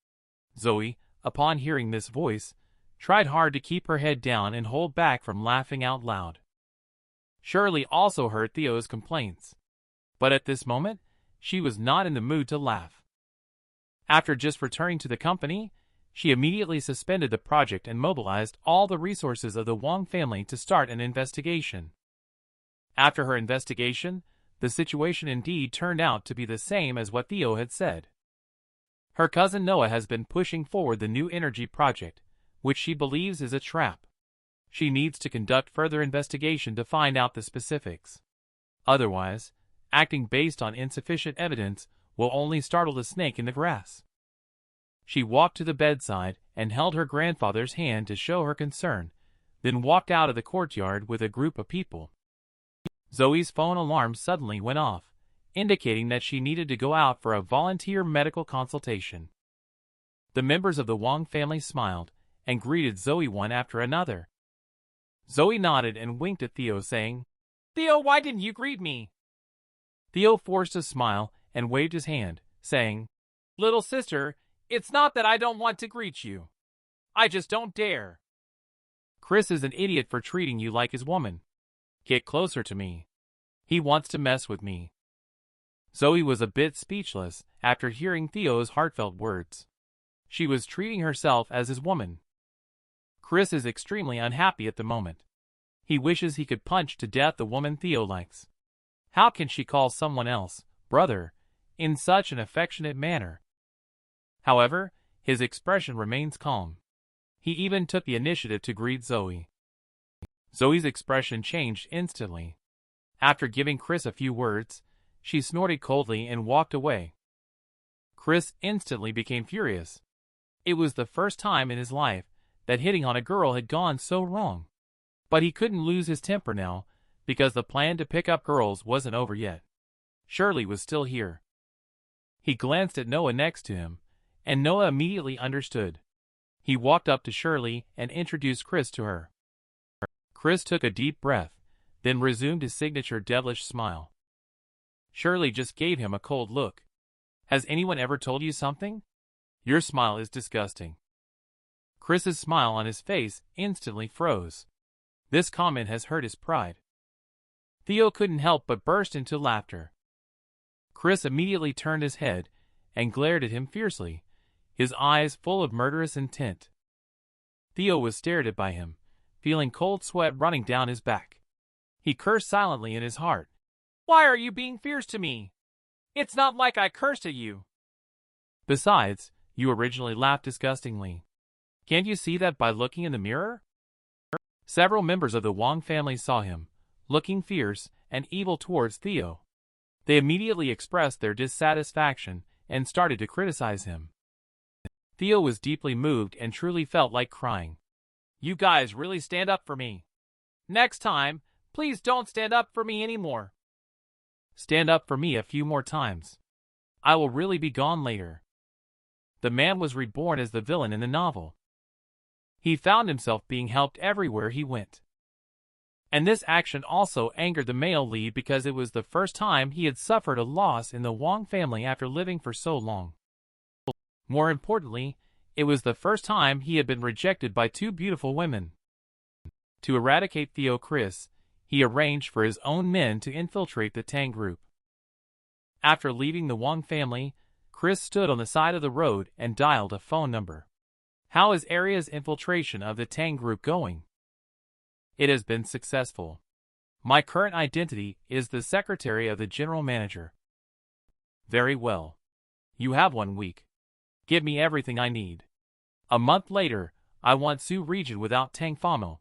Zoe, upon hearing this voice, tried hard to keep her head down and hold back from laughing out loud. Shirley also heard Theo's complaints. But at this moment, she was not in the mood to laugh. After just returning to the company, she immediately suspended the project and mobilized all the resources of the Wong family to start an investigation. After her investigation, the situation indeed turned out to be the same as what Theo had said. Her cousin Noah has been pushing forward the new energy project, which she believes is a trap. She needs to conduct further investigation to find out the specifics. Otherwise, acting based on insufficient evidence will only startle the snake in the grass. She walked to the bedside and held her grandfather's hand to show her concern, then walked out of the courtyard with a group of people. Zoe's phone alarm suddenly went off, indicating that she needed to go out for a volunteer medical consultation. The members of the Wong family smiled and greeted Zoe one after another. Zoe nodded and winked at Theo, saying, "Theo, why didn't you greet me?" Theo forced a smile and waved his hand, saying, "Little sister, it's not that I don't want to greet you. I just don't dare. Chris is an idiot for treating you like his woman. Get closer to me. He wants to mess with me." Zoe was a bit speechless after hearing Theo's heartfelt words. She was treating herself as his woman. Chris is extremely unhappy at the moment. He wishes he could punch to death the woman Theo likes. How can she call someone else brother in such an affectionate manner? However, his expression remains calm. He even took the initiative to greet Zoe. Zoe's expression changed instantly. After giving Chris a few words, she snorted coldly and walked away. Chris instantly became furious. It was the first time in his life that hitting on a girl had gone so wrong. But he couldn't lose his temper now, because the plan to pick up girls wasn't over yet. Shirley was still here. He glanced at Noah next to him, and Noah immediately understood. He walked up to Shirley and introduced Chris to her. Chris took a deep breath, then resumed his signature devilish smile. Shirley just gave him a cold look. Has anyone ever told you something? Your smile is disgusting. Chris's smile on his face instantly froze. This comment has hurt his pride. Theo couldn't help but burst into laughter. Chris immediately turned his head and glared at him fiercely, his eyes full of murderous intent. Theo was stared at by him, feeling cold sweat running down his back. He cursed silently in his heart. Why are you being fierce to me? It's not like I cursed at you. Besides, you originally laughed disgustingly. Can't you see that by looking in the mirror? Several members of the Wang family saw him, looking fierce and evil towards Theo. They immediately expressed their dissatisfaction and started to criticize him. Theo was deeply moved and truly felt like crying. You guys really stand up for me. Next time, please don't stand up for me anymore. Stand up for me a few more times. I will really be gone later. The man was reborn as the villain in the novel. He found himself being helped everywhere he went. And this action also angered the male lead because it was the first time he had suffered a loss in the Wang family after living for so long. More importantly, it was the first time he had been rejected by two beautiful women. To eradicate Theo Chris, he arranged for his own men to infiltrate the Tang group. After leaving the Wang family, Chris stood on the side of the road and dialed a phone number. How is Area's infiltration of the Tang group going? It has been successful. My current identity is the secretary of the general manager. Very well. You have 1 week. Give me everything I need. A month later, I want Su region without Tang Famo.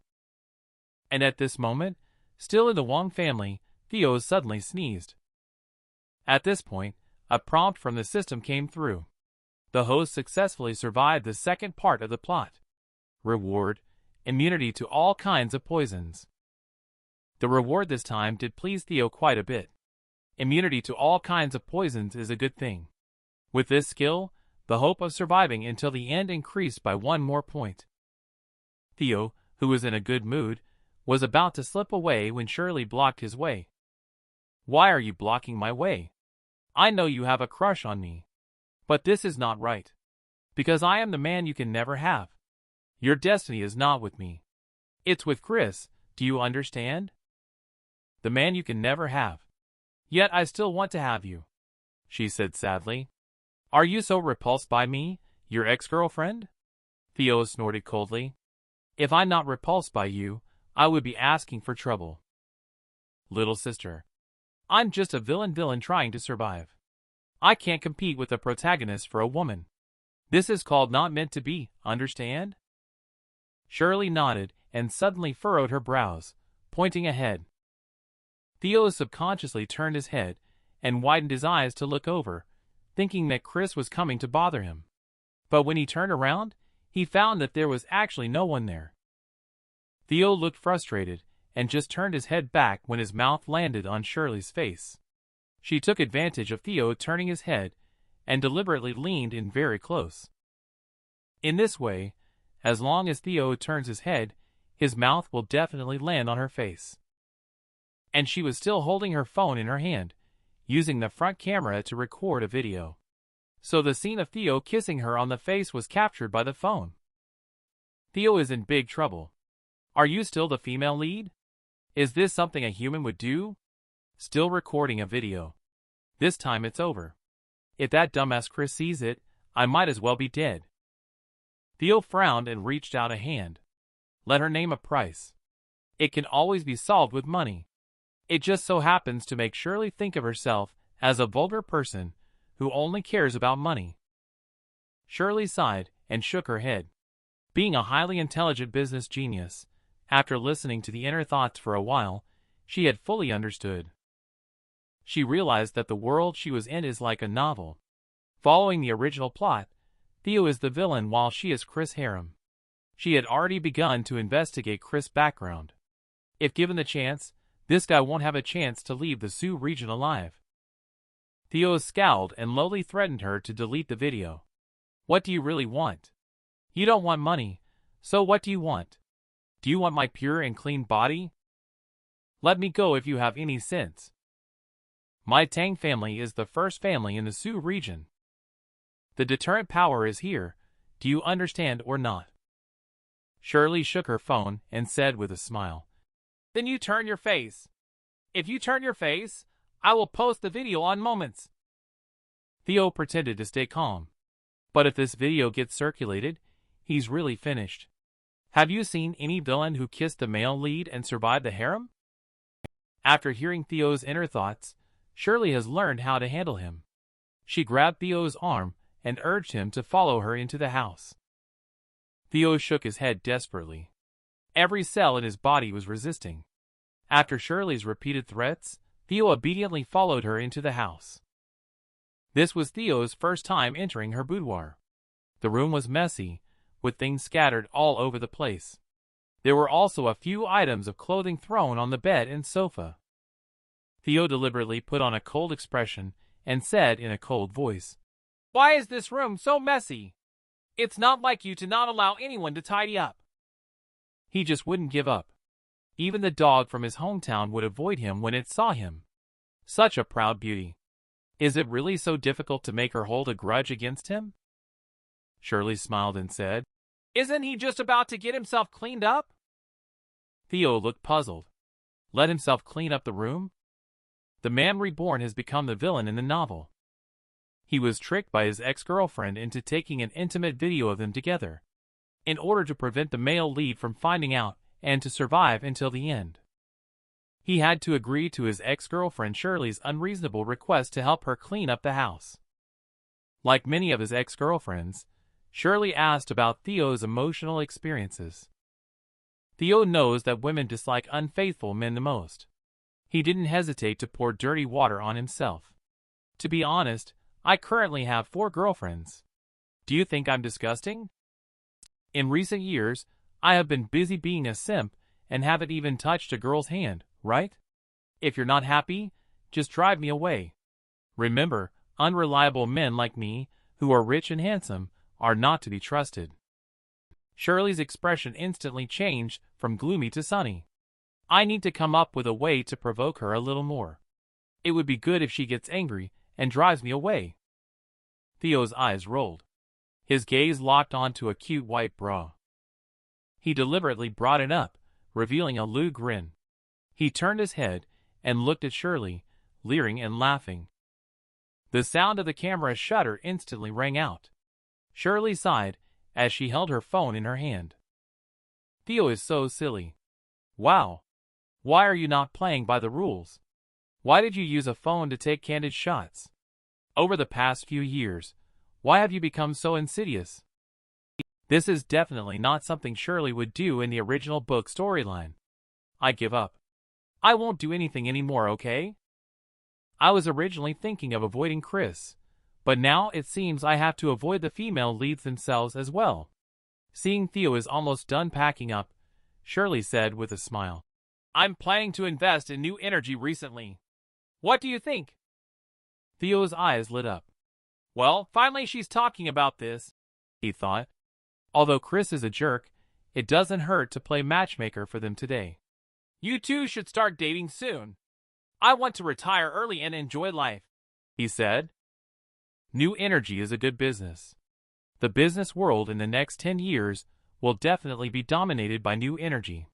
And at this moment, still in the Wang family, Theo suddenly sneezed. At this point, a prompt from the system came through. The host successfully survived the second part of the plot. Reward: immunity to all kinds of poisons. The reward this time did please Theo quite a bit. Immunity to all kinds of poisons is a good thing. With this skill, the hope of surviving until the end increased by 1 more point. Theo, who was in a good mood, was about to slip away when Shirley blocked his way. Why are you blocking my way? I know you have a crush on me. But this is not right. Because I am the man you can never have. Your destiny is not with me. It's with Chris, do you understand? The man you can never have. Yet I still want to have you, she said sadly. Are you so repulsed by me, your ex-girlfriend? Theo snorted coldly. If I'm not repulsed by you, I would be asking for trouble. Little sister. I'm just a villain trying to survive. I can't compete with the protagonist for a woman. This is called not meant to be, understand? Shirley nodded and suddenly furrowed her brows, pointing ahead. Theo subconsciously turned his head and widened his eyes to look over, thinking that Chris was coming to bother him. But when he turned around, he found that there was actually no one there. Theo looked frustrated and just turned his head back when his mouth landed on Shirley's face. She took advantage of Theo turning his head and deliberately leaned in very close. In this way, as long as Theo turns his head, his mouth will definitely land on her face. And she was still holding her phone in her hand, using the front camera to record a video. So the scene of Theo kissing her on the face was captured by the phone. Theo is in big trouble. Are you still the female lead? Is this something a human would do? Still recording a video. This time it's over. If that dumbass Chris sees it, I might as well be dead. Theo frowned and reached out a hand. Let her name a price. It can always be solved with money. It just so happens to make Shirley think of herself as a vulgar person who only cares about money. Shirley sighed and shook her head. Being a highly intelligent business genius, after listening to the inner thoughts for a while, she had fully understood. She realized that the world she was in is like a novel. Following the original plot, Theo is the villain while she is Chris' harem. She had already begun to investigate Chris' background. If given the chance, this guy won't have a chance to leave the Sioux region alive. Theo scowled and lowly threatened her to delete the video. What do you really want? You don't want money, so what do you want? Do you want my pure and clean body? Let me go if you have any sense. My Tang family is the first family in the Sioux region. The deterrent power is here, do you understand or not? Shirley shook her phone and said with a smile. Then you turn your face. If you turn your face, I will post the video on Moments. Theo pretended to stay calm. But if this video gets circulated, he's really finished. Have you seen any villain who kissed the male lead and survived the harem? After hearing Theo's inner thoughts, Shirley has learned how to handle him. She grabbed Theo's arm and urged him to follow her into the house. Theo shook his head desperately. Every cell in his body was resisting. After Shirley's repeated threats, Theo obediently followed her into the house. This was Theo's first time entering her boudoir. The room was messy, with things scattered all over the place. There were also a few items of clothing thrown on the bed and sofa. Theo deliberately put on a cold expression and said in a cold voice, "Why is this room so messy? It's not like you to not allow anyone to tidy up." He just wouldn't give up. Even the dog from his hometown would avoid him when it saw him. Such a proud beauty. Is it really so difficult to make her hold a grudge against him? Shirley smiled and said, "Isn't he just about to get himself cleaned up?" Theo looked puzzled. Let himself clean up the room? The man reborn has become the villain in the novel. He was tricked by his ex-girlfriend into taking an intimate video of them together, in order to prevent the male lead from finding out and to survive until the end. He had to agree to his ex-girlfriend Shirley's unreasonable request to help her clean up the house. Like many of his ex-girlfriends, Shirley asked about Theo's emotional experiences. Theo knows that women dislike unfaithful men the most. He didn't hesitate to pour dirty water on himself. To be honest, I currently have 4 girlfriends. Do you think I'm disgusting? In recent years, I have been busy being a simp and haven't even touched a girl's hand, right? If you're not happy, just drive me away. Remember, unreliable men like me, who are rich and handsome, are not to be trusted. Shirley's expression instantly changed from gloomy to sunny. I need to come up with a way to provoke her a little more. It would be good if she gets angry and drives me away. Theo's eyes rolled. His gaze locked onto a cute white bra. He deliberately brought it up, revealing a lewd grin. He turned his head and looked at Shirley, leering and laughing. The sound of the camera's shutter instantly rang out. Shirley sighed as she held her phone in her hand. Theo is so silly. Wow. Why are you not playing by the rules? Why did you use a phone to take candid shots? Over the past few years, why have you become so insidious? This is definitely not something Shirley would do in the original book storyline. I give up. I won't do anything anymore, okay? I was originally thinking of avoiding Chris, but now it seems I have to avoid the female leads themselves as well. Seeing Theo is almost done packing up, Shirley said with a smile, I'm planning to invest in new energy recently. What do you think? Theo's eyes lit up. Well, finally she's talking about this, he thought. Although Chris is a jerk, it doesn't hurt to play matchmaker for them today. You two should start dating soon. I want to retire early and enjoy life, he said. New energy is a good business. The business world in the next 10 years will definitely be dominated by new energy.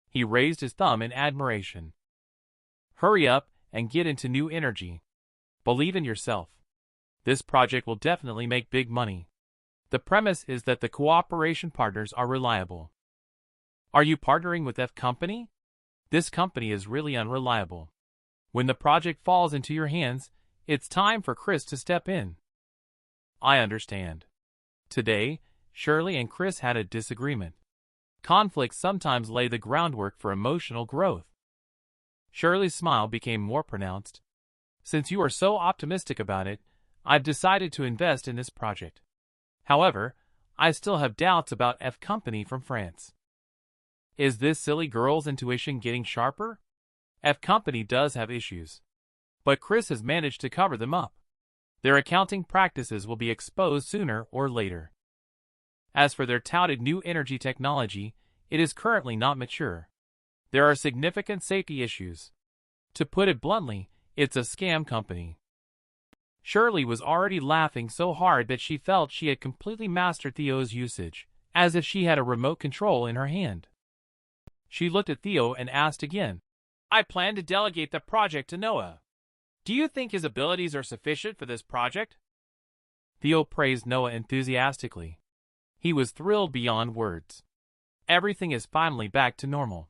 He raised his thumb in admiration. Hurry up and get into new energy. Believe in yourself. This project will definitely make big money. The premise is that the cooperation partners are reliable. Are you partnering with F company? This company is really unreliable. When the project falls into your hands, it's time for Chris to step in. I understand. Today, Shirley and Chris had a disagreement. Conflicts sometimes lay the groundwork for emotional growth. Shirley's smile became more pronounced. Since you are so optimistic about it, I've decided to invest in this project. However, I still have doubts about F company from France. Is this silly girl's intuition getting sharper? F company does have issues, but Chris has managed to cover them up. Their accounting practices will be exposed sooner or later. As for their touted new energy technology, it is currently not mature. There are significant safety issues. To put it bluntly, it's a scam company. Shirley was already laughing so hard that she felt she had completely mastered Theo's usage, as if she had a remote control in her hand. She looked at Theo and asked again, I plan to delegate the project to Noah. Do you think his abilities are sufficient for this project? Theo praised Noah enthusiastically. He was thrilled beyond words. Everything is finally back to normal.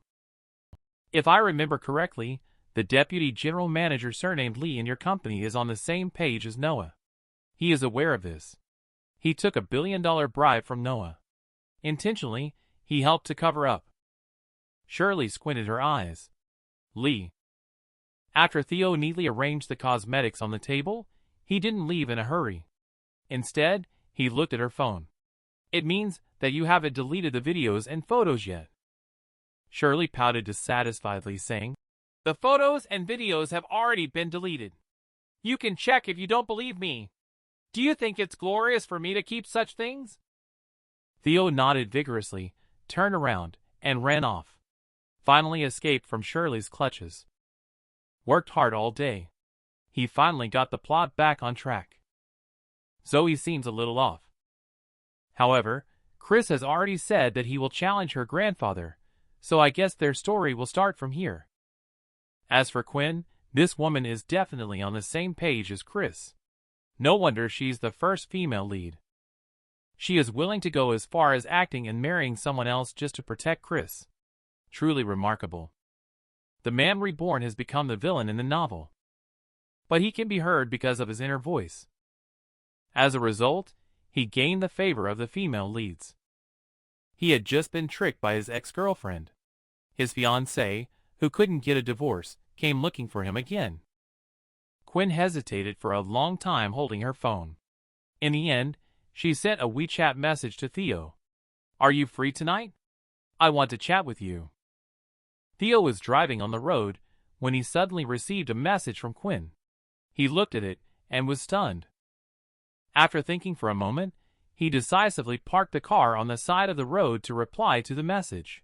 If I remember correctly, the deputy general manager surnamed Lee in your company is on the same page as Noah. He is aware of this. He took a $1 billion bribe from Noah. Intentionally, he helped to cover up. Shirley squinted her eyes. Lee. After Theo neatly arranged the cosmetics on the table, he didn't leave in a hurry. Instead, he looked at her phone. It means that you haven't deleted the videos and photos yet. Shirley pouted dissatisfiedly, saying, The photos and videos have already been deleted. You can check if you don't believe me. Do you think it's glorious for me to keep such things? Theo nodded vigorously, turned around, and ran off. Finally escaped from Shirley's clutches. Worked hard all day. He finally got the plot back on track. Zoe seems a little off. However, Chris has already said that he will challenge her grandfather, so I guess their story will start from here. As for Quinn, this woman is definitely on the same page as Chris. No wonder she's the first female lead. She is willing to go as far as acting and marrying someone else just to protect Chris. Truly remarkable. The man reborn has become the villain in the novel. But he can be heard because of his inner voice. As a result, he gained the favor of the female leads. He had just been tricked by his ex-girlfriend. His fiancée, who couldn't get a divorce, came looking for him again. Quinn hesitated for a long time holding her phone. In the end, she sent a WeChat message to Theo. Are you free tonight? I want to chat with you. Theo was driving on the road when he suddenly received a message from Quinn. He looked at it and was stunned. After thinking for a moment, he decisively parked the car on the side of the road to reply to the message.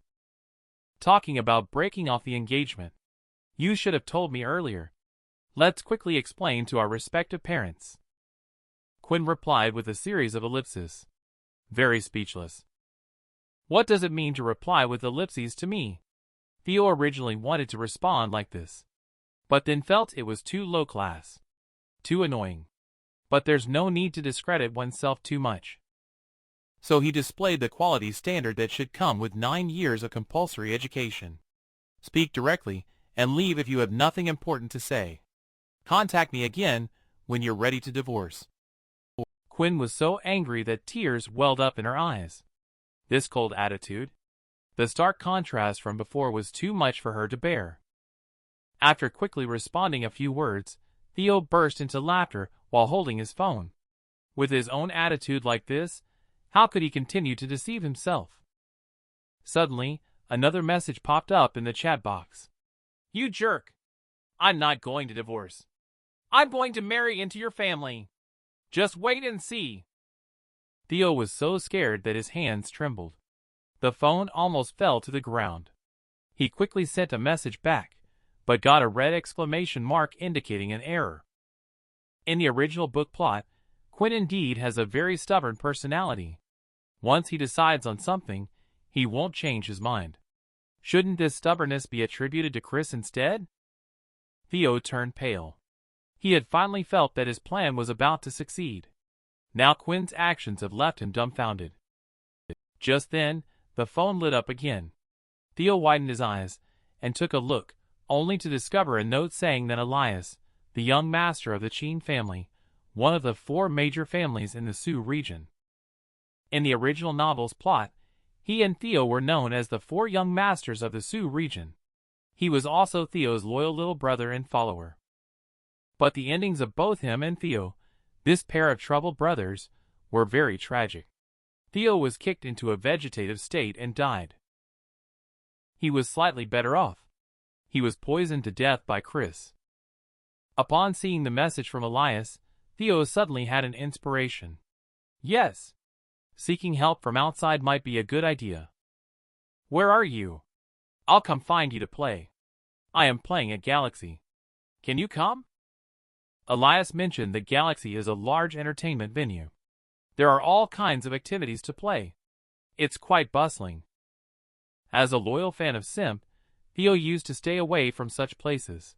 Talking about breaking off the engagement. You should have told me earlier. Let's quickly explain to our respective parents. Quinn replied with a series of ellipses. Very speechless. What does it mean to reply with ellipses to me? Theo originally wanted to respond like this, but then felt it was too low class. Too annoying. But there's no need to discredit oneself too much. So he displayed the quality standard that should come with 9 years of compulsory education. Speak directly, and leave if you have nothing important to say. Contact me again when you're ready to divorce. Quinn was so angry that tears welled up in her eyes. This cold attitude, the stark contrast from before, was too much for her to bear. After quickly responding a few words, Theo burst into laughter while holding his phone. With his own attitude like this, how could he continue to deceive himself? Suddenly, another message popped up in the chat box. You jerk! I'm not going to divorce. I'm going to marry into your family. Just wait and see. Theo was so scared that his hands trembled. The phone almost fell to the ground. He quickly sent a message back, but got a red exclamation mark indicating an error. In the original book plot, Quinn indeed has a very stubborn personality. Once he decides on something, he won't change his mind. Shouldn't this stubbornness be attributed to Chris instead? Theo turned pale. He had finally felt that his plan was about to succeed. Now Quinn's actions have left him dumbfounded. Just then, the phone lit up again. Theo widened his eyes and took a look, only to discover a note saying that Elias, the young master of the Qin family, one of the 4 major families in the Su region. In the original novel's plot, he and Theo were known as the 4 young masters of the Su region. He was also Theo's loyal little brother and follower. But the endings of both him and Theo, this pair of troubled brothers, were very tragic. Theo was kicked into a vegetative state and died. He was slightly better off. He was poisoned to death by Chris. Upon seeing the message from Elias, Theo suddenly had an inspiration. Yes, seeking help from outside might be a good idea. Where are you? I'll come find you to play. I am playing at Galaxy. Can you come? Elias mentioned that Galaxy is a large entertainment venue. There are all kinds of activities to play. It's quite bustling. As a loyal fan of Simp, Theo used to stay away from such places.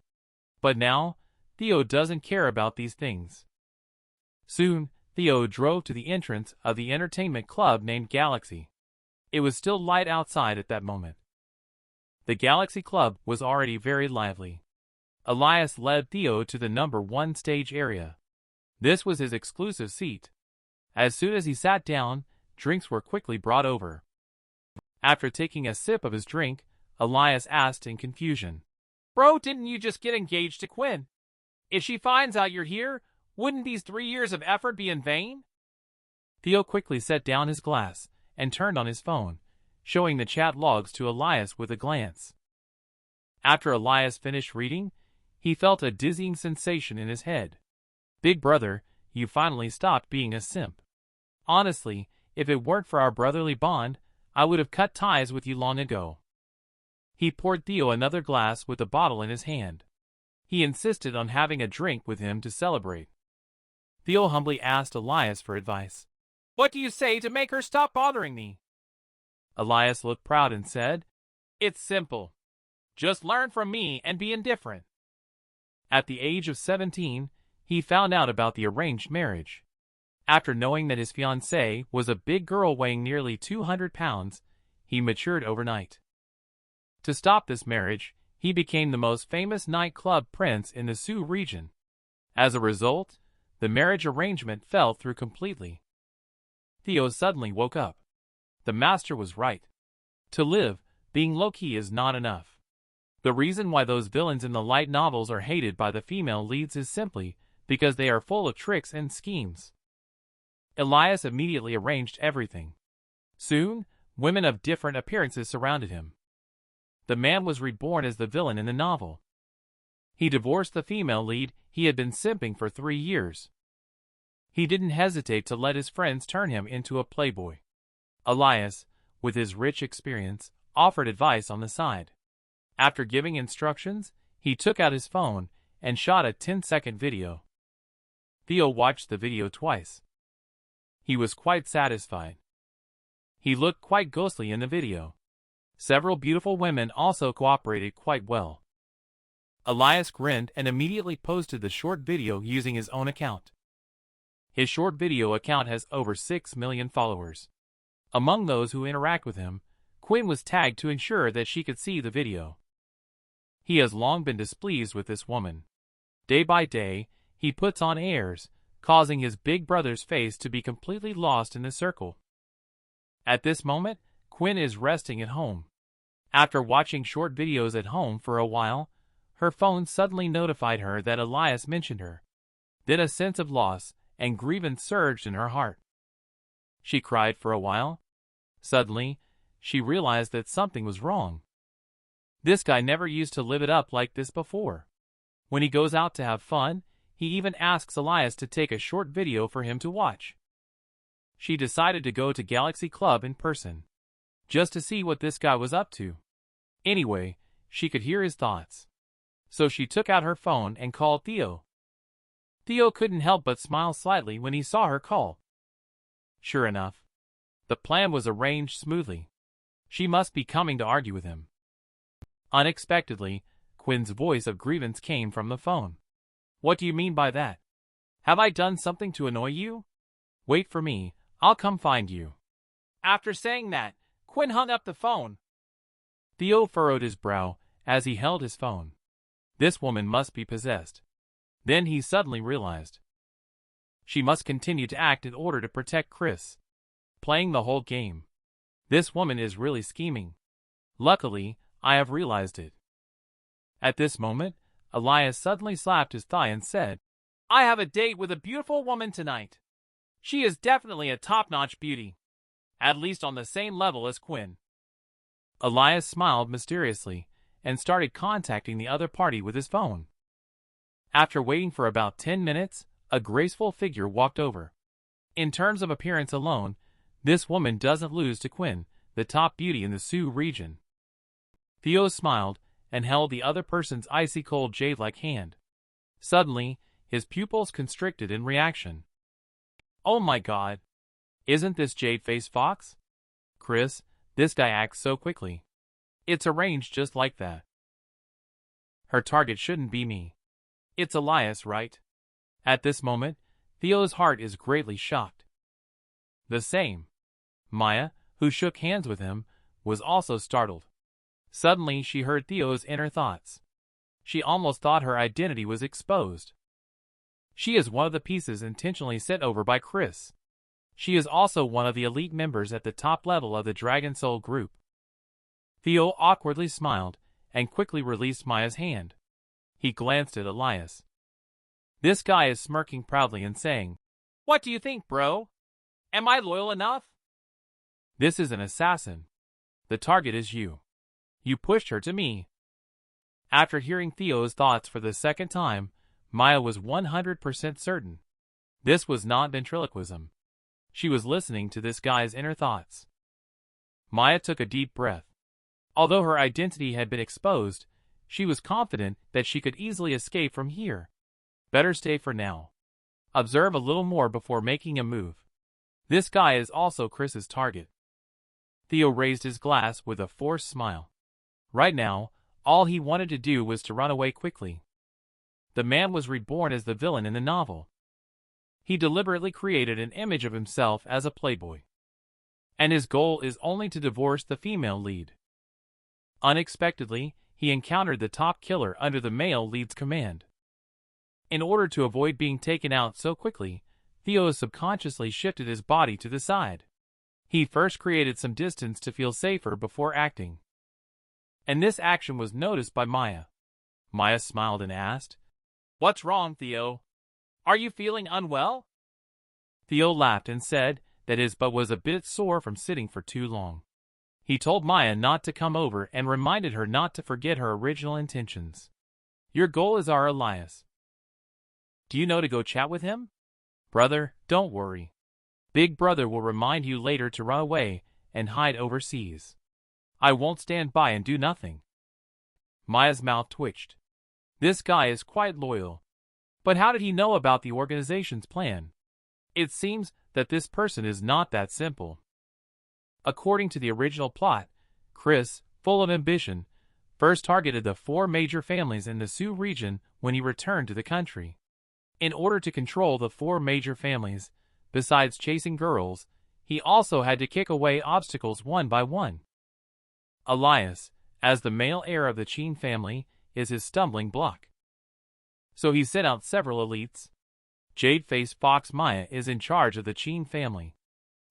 But now, Theo doesn't care about these things. Soon, Theo drove to the entrance of the entertainment club named Galaxy. It was still light outside at that moment. The Galaxy Club was already very lively. Elias led Theo to the number 1 stage area. This was his exclusive seat. As soon as he sat down, drinks were quickly brought over. After taking a sip of his drink, Elias asked in confusion, "Bro, didn't you just get engaged to Quinn? If she finds out you're here, wouldn't these 3 years of effort be in vain?" Theo quickly set down his glass and turned on his phone, showing the chat logs to Elias with a glance. After Elias finished reading, he felt a dizzying sensation in his head. "Big brother, you finally stopped being a simp. Honestly, if it weren't for our brotherly bond, I would have cut ties with you long ago." He poured Theo another glass with the bottle in his hand. He insisted on having a drink with him to celebrate. Theo humbly asked Elias for advice. "What do you say to make her stop bothering me?" Elias looked proud and said, "It's simple. Just learn from me and be indifferent." At the age of 17, he found out about the arranged marriage. After knowing that his fiancée was a big girl weighing nearly 200 pounds, he matured overnight. To stop this marriage, he became the most famous nightclub prince in the Su region. As a result, the marriage arrangement fell through completely. Theo suddenly woke up. The master was right. To live, being low-key is not enough. The reason why those villains in the light novels are hated by the female leads is simply because they are full of tricks and schemes. Elias immediately arranged everything. Soon, women of different appearances surrounded him. The man was reborn as the villain in the novel. He divorced the female lead he had been simping for 3 years. He didn't hesitate to let his friends turn him into a playboy. Elias, with his rich experience, offered advice on the side. After giving instructions, he took out his phone and shot a 10-second video. Theo watched the video twice. He was quite satisfied. He looked quite ghostly in the video. Several beautiful women also cooperated quite well. Elias grinned and immediately posted the short video using his own account. His short video account has over 6 million followers. Among those who interact with him, Quinn was tagged to ensure that she could see the video. He has long been displeased with this woman. Day by day, he puts on airs, causing his big brother's face to be completely lost in the circle. At this moment, Quinn is resting at home. After watching short videos at home for a while, her phone suddenly notified her that Elias mentioned her. Then a sense of loss and grievance surged in her heart. She cried for a while. Suddenly, she realized that something was wrong. This guy never used to live it up like this before. When he goes out to have fun, he even asks Elias to take a short video for him to watch. She decided to go to Galaxy Club in person, just to see what this guy was up to. Anyway, she could hear his thoughts. So she took out her phone and called Theo. Theo couldn't help but smile slightly when he saw her call. Sure enough, the plan was arranged smoothly. She must be coming to argue with him. Unexpectedly, Quinn's voice of grievance came from the phone. What do you mean by that? Have I done something to annoy you? Wait for me, I'll come find you. After saying that, Quinn hung up the phone. Theo furrowed his brow as he held his phone. This woman must be possessed. Then he suddenly realized. She must continue to act in order to protect Chris. Playing the whole game. This woman is really scheming. Luckily, I have realized it. At this moment, Elias suddenly slapped his thigh and said, I have a date with a beautiful woman tonight. She is definitely a top-notch beauty. At least on the same level as Quinn. Elias smiled mysteriously and started contacting the other party with his phone. After waiting for about 10 minutes, a graceful figure walked over. In terms of appearance alone, this woman doesn't lose to Quinn, the top beauty in the Sioux region. Theo smiled and held the other person's icy-cold jade-like hand. Suddenly, his pupils constricted in reaction. Oh my god! Isn't this Jade-Face Fox? Chris, this guy acts so quickly. It's arranged just like that. Her target shouldn't be me. It's Elias, right? At this moment, Theo's heart is greatly shocked. The same. Maya, who shook hands with him, was also startled. Suddenly she heard Theo's inner thoughts. She almost thought her identity was exposed. She is one of the pieces intentionally sent over by Chris. She is also one of the elite members at the top level of the Dragon Soul group. Theo awkwardly smiled and quickly released Maya's hand. He glanced at Elias. This guy is smirking proudly and saying, What do you think, bro? Am I loyal enough? This is an assassin. The target is you. You pushed her to me. After hearing Theo's thoughts for the second time, Maya was 100% certain. This was not ventriloquism. She was listening to this guy's inner thoughts. Maya took a deep breath. Although her identity had been exposed, she was confident that she could easily escape from here. Better stay for now. Observe a little more before making a move. This guy is also Chris's target. Theo raised his glass with a forced smile. Right now, all he wanted to do was to run away quickly. The man was reborn as the villain in the novel. He deliberately created an image of himself as a playboy. And his goal is only to divorce the female lead. Unexpectedly, he encountered the top killer under the male lead's command. In order to avoid being taken out so quickly, Theo subconsciously shifted his body to the side. He first created some distance to feel safer before acting. And this action was noticed by Maya. Maya smiled and asked, What's wrong, Theo? Are you feeling unwell? Theo laughed and said that his butt was a bit sore from sitting for too long. He told Maya not to come over and reminded her not to forget her original intentions. Your goal is our Elias. Do you know to go chat with him? Brother, don't worry. Big brother will remind you later to run away and hide overseas. I won't stand by and do nothing. Maya's mouth twitched. This guy is quite loyal. But how did he know about the organization's plan? It seems that this person is not that simple. According to the original plot, Chris, full of ambition, first targeted the 4 major families in the Sioux region when he returned to the country. In order to control the 4 major families, besides chasing girls, he also had to kick away obstacles one by one. Elias, as the male heir of the Chin family, is his stumbling block. So he sent out several elites. Jade-Face Fox Maya is in charge of the Chin family.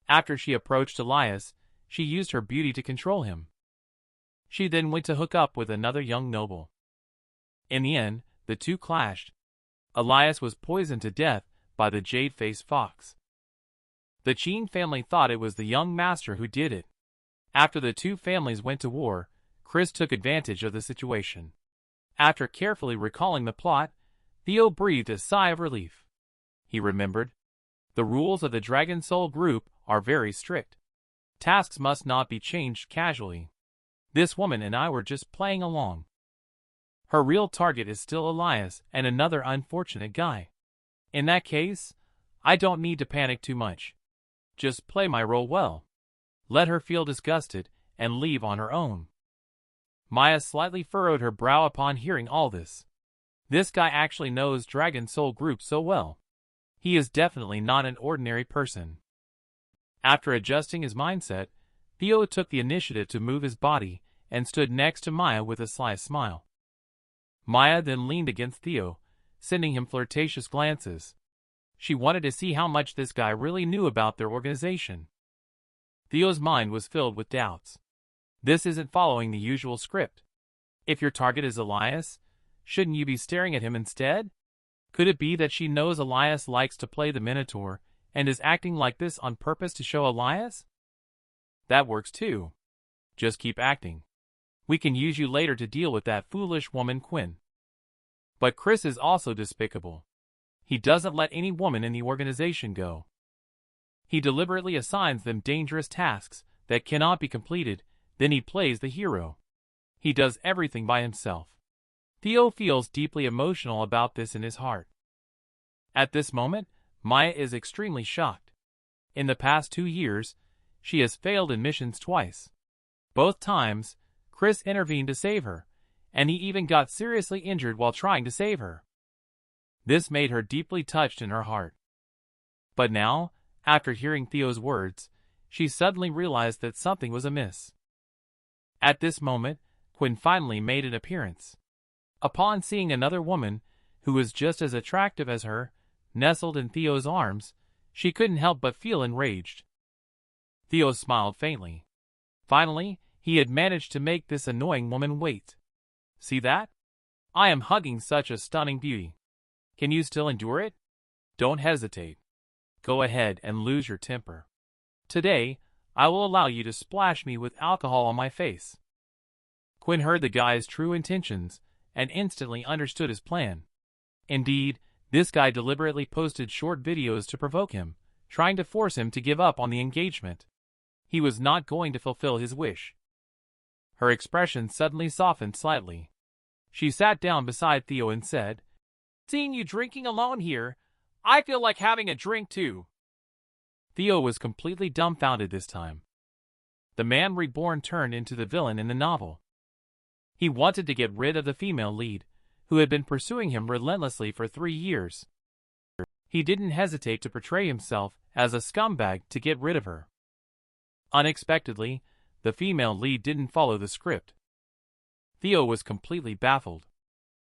After she approached Elias, she used her beauty to control him. She then went to hook up with another young noble. In the end, the two clashed. Elias was poisoned to death by the Jade-Face Fox. The Chin family thought it was the young master who did it. After the two families went to war, Chris took advantage of the situation. After carefully recalling the plot, Theo breathed a sigh of relief. He remembered. The rules of the Dragon Soul group are very strict. Tasks must not be changed casually. This woman and I were just playing along. Her real target is still Elias and another unfortunate guy. In that case, I don't need to panic too much. Just play my role well. Let her feel disgusted and leave on her own. Maya slightly furrowed her brow upon hearing all this. This guy actually knows Dragon Soul Group so well. He is definitely not an ordinary person. After adjusting his mindset, Theo took the initiative to move his body and stood next to Maya with a sly smile. Maya then leaned against Theo, sending him flirtatious glances. She wanted to see how much this guy really knew about their organization. Theo's mind was filled with doubts. This isn't following the usual script. If your target is Elias, shouldn't you be staring at him instead? Could it be that she knows Elias likes to play the Minotaur and is acting like this on purpose to show Elias? That works too. Just keep acting. We can use you later to deal with that foolish woman Quinn. But Chris is also despicable. He doesn't let any woman in the organization go. He deliberately assigns them dangerous tasks that cannot be completed, then he plays the hero. He does everything by himself. Theo feels deeply emotional about this in his heart. At this moment, Maya is extremely shocked. In the past 2 years, she has failed in missions twice. Both times, Chris intervened to save her, and he even got seriously injured while trying to save her. This made her deeply touched in her heart. But now, after hearing Theo's words, she suddenly realized that something was amiss. At this moment, Quinn finally made an appearance. Upon seeing another woman, who was just as attractive as her, nestled in Theo's arms, she couldn't help but feel enraged. Theo smiled faintly. Finally, he had managed to make this annoying woman wait. See that? I am hugging such a stunning beauty. Can you still endure it? Don't hesitate. Go ahead and lose your temper. Today, I will allow you to splash me with alcohol on my face. Quinn heard the guy's true intentions and instantly understood his plan. Indeed, this guy deliberately posted short videos to provoke him, trying to force him to give up on the engagement. He was not going to fulfill his wish. Her expression suddenly softened slightly. She sat down beside Theo and said, "Seeing you drinking alone here, I feel like having a drink too." Theo was completely dumbfounded this time. The man reborn turned into the villain in the novel. He wanted to get rid of the female lead, who had been pursuing him relentlessly for 3 years. He didn't hesitate to portray himself as a scumbag to get rid of her. Unexpectedly, the female lead didn't follow the script. Theo was completely baffled.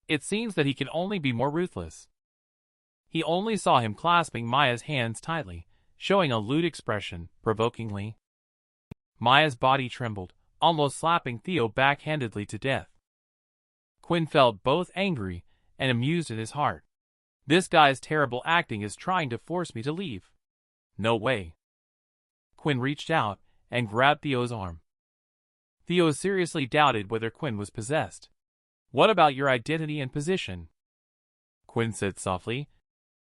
It seems that he can only be more ruthless. He only saw him clasping Maya's hands tightly, showing a lewd expression, provokingly. Maya's body trembled, almost slapping Theo backhandedly to death. Quinn felt both angry and amused in his heart. This guy's terrible acting is trying to force me to leave. No way. Quinn reached out and grabbed Theo's arm. Theo seriously doubted whether Quinn was possessed. "What about your identity and position?" Quinn said softly.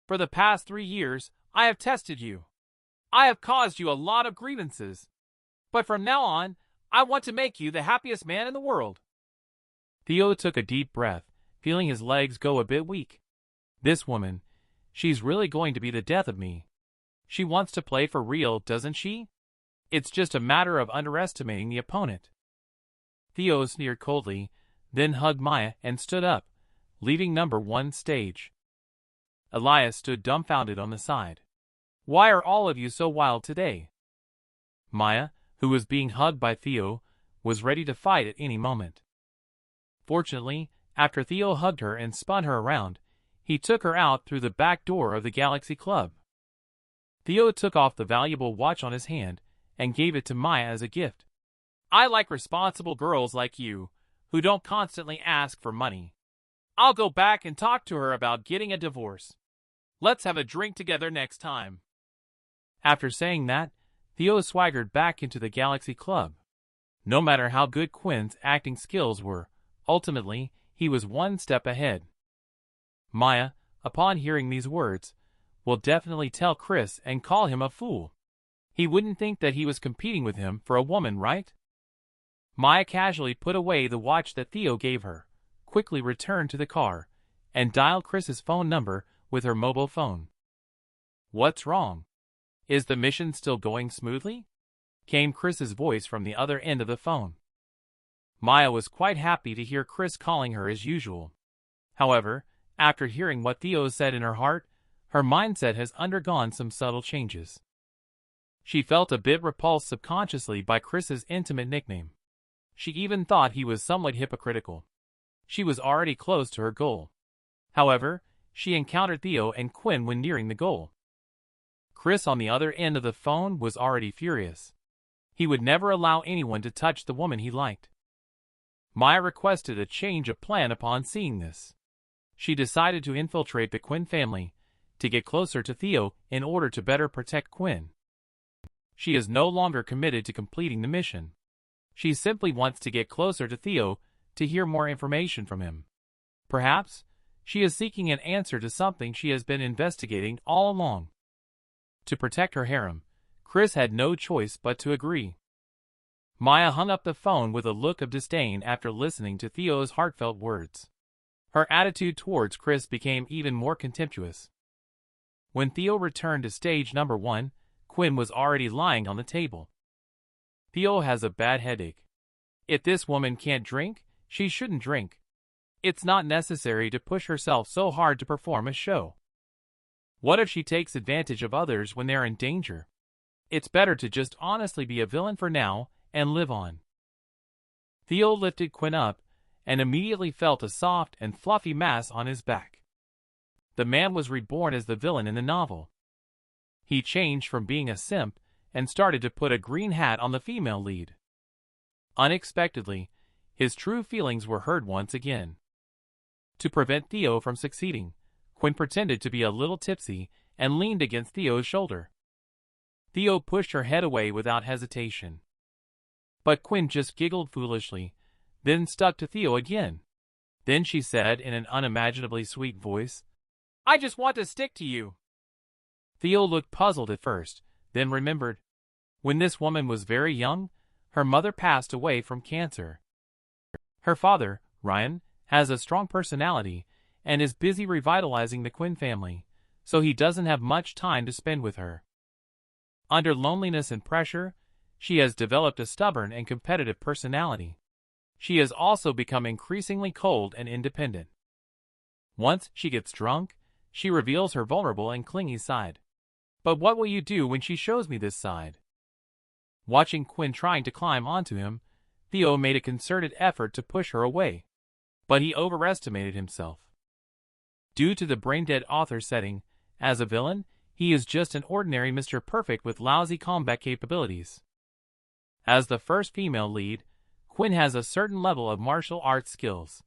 "For the past 3 years, I have tested you. I have caused you a lot of grievances. But from now on, I want to make you the happiest man in the world." Theo took a deep breath, feeling his legs go a bit weak. This woman, she's really going to be the death of me. She wants to play for real, doesn't she? It's just a matter of underestimating the opponent. Theo sneered coldly, then hugged Maya and stood up, leaving number 1 stage. Elias stood dumbfounded on the side. "Why are all of you so wild today?" Maya, who was being hugged by Theo, was ready to fight at any moment. Fortunately, after Theo hugged her and spun her around, he took her out through the back door of the Galaxy Club. Theo took off the valuable watch on his hand and gave it to Maya as a gift. "I like responsible girls like you, who don't constantly ask for money. I'll go back and talk to her about getting a divorce. Let's have a drink together next time." After saying that, Theo swaggered back into the Galaxy Club. No matter how good Quinn's acting skills were, ultimately, he was 1 step ahead. Maya, upon hearing these words, will definitely tell Chris and call him a fool. He wouldn't think that he was competing with him for a woman, right? Maya casually put away the watch that Theo gave her, quickly returned to the car, and dialed Chris's phone number with her mobile phone. "What's wrong? Is the mission still going smoothly?" came Chris's voice from the other end of the phone. Maya was quite happy to hear Chris calling her as usual. However, After hearing what Theo said in her heart, her mindset has undergone some subtle changes. She felt a bit repulsed subconsciously by Chris's intimate nickname. She even thought he was somewhat hypocritical. She was already close to her goal. However, she encountered Theo and Quinn when nearing the goal. Chris on the other end of the phone was already furious. He would never allow anyone to touch the woman he liked. Maya requested a change of plan upon seeing this. She decided to infiltrate the Quinn family, to get closer to Theo in order to better protect Quinn. She is no longer committed to completing the mission. She simply wants to get closer to Theo to hear more information from him. Perhaps, she is seeking an answer to something she has been investigating all along. To protect her harem, Chris had no choice but to agree. Maya hung up the phone with a look of disdain after listening to Theo's heartfelt words. Her attitude towards Chris became even more contemptuous. When Theo returned to stage number 1, Quinn was already lying on the table. Theo has a bad headache. If this woman can't drink, she shouldn't drink. It's not necessary to push herself so hard to perform a show. What if she takes advantage of others when they're in danger? It's better to just honestly be a villain for now and live on. Theo lifted Quinn up and immediately felt a soft and fluffy mass on his back. The man was reborn as the villain in the novel. He changed from being a simp and started to put a green hat on the female lead. Unexpectedly, his true feelings were heard once again. To prevent Theo from succeeding, Quinn pretended to be a little tipsy and leaned against Theo's shoulder. Theo pushed her head away without hesitation. But Quinn just giggled foolishly, then stuck to Theo again. Then she said in an unimaginably sweet voice, "I just want to stick to you." Theo looked puzzled at first, then remembered. When this woman was very young, her mother passed away from cancer. Her father, Ryan, has a strong personality and is busy revitalizing the Quinn family, so he doesn't have much time to spend with her. Under loneliness and pressure, she has developed a stubborn and competitive personality. She has also become increasingly cold and independent. Once she gets drunk, she reveals her vulnerable and clingy side. But what will you do when she shows me this side? Watching Quinn trying to climb onto him, Theo made a concerted effort to push her away. But he overestimated himself. Due to the brain-dead author setting, as a villain, he is just an ordinary Mr. Perfect with lousy combat capabilities. As the first female lead, Quinn has a certain level of martial arts skills.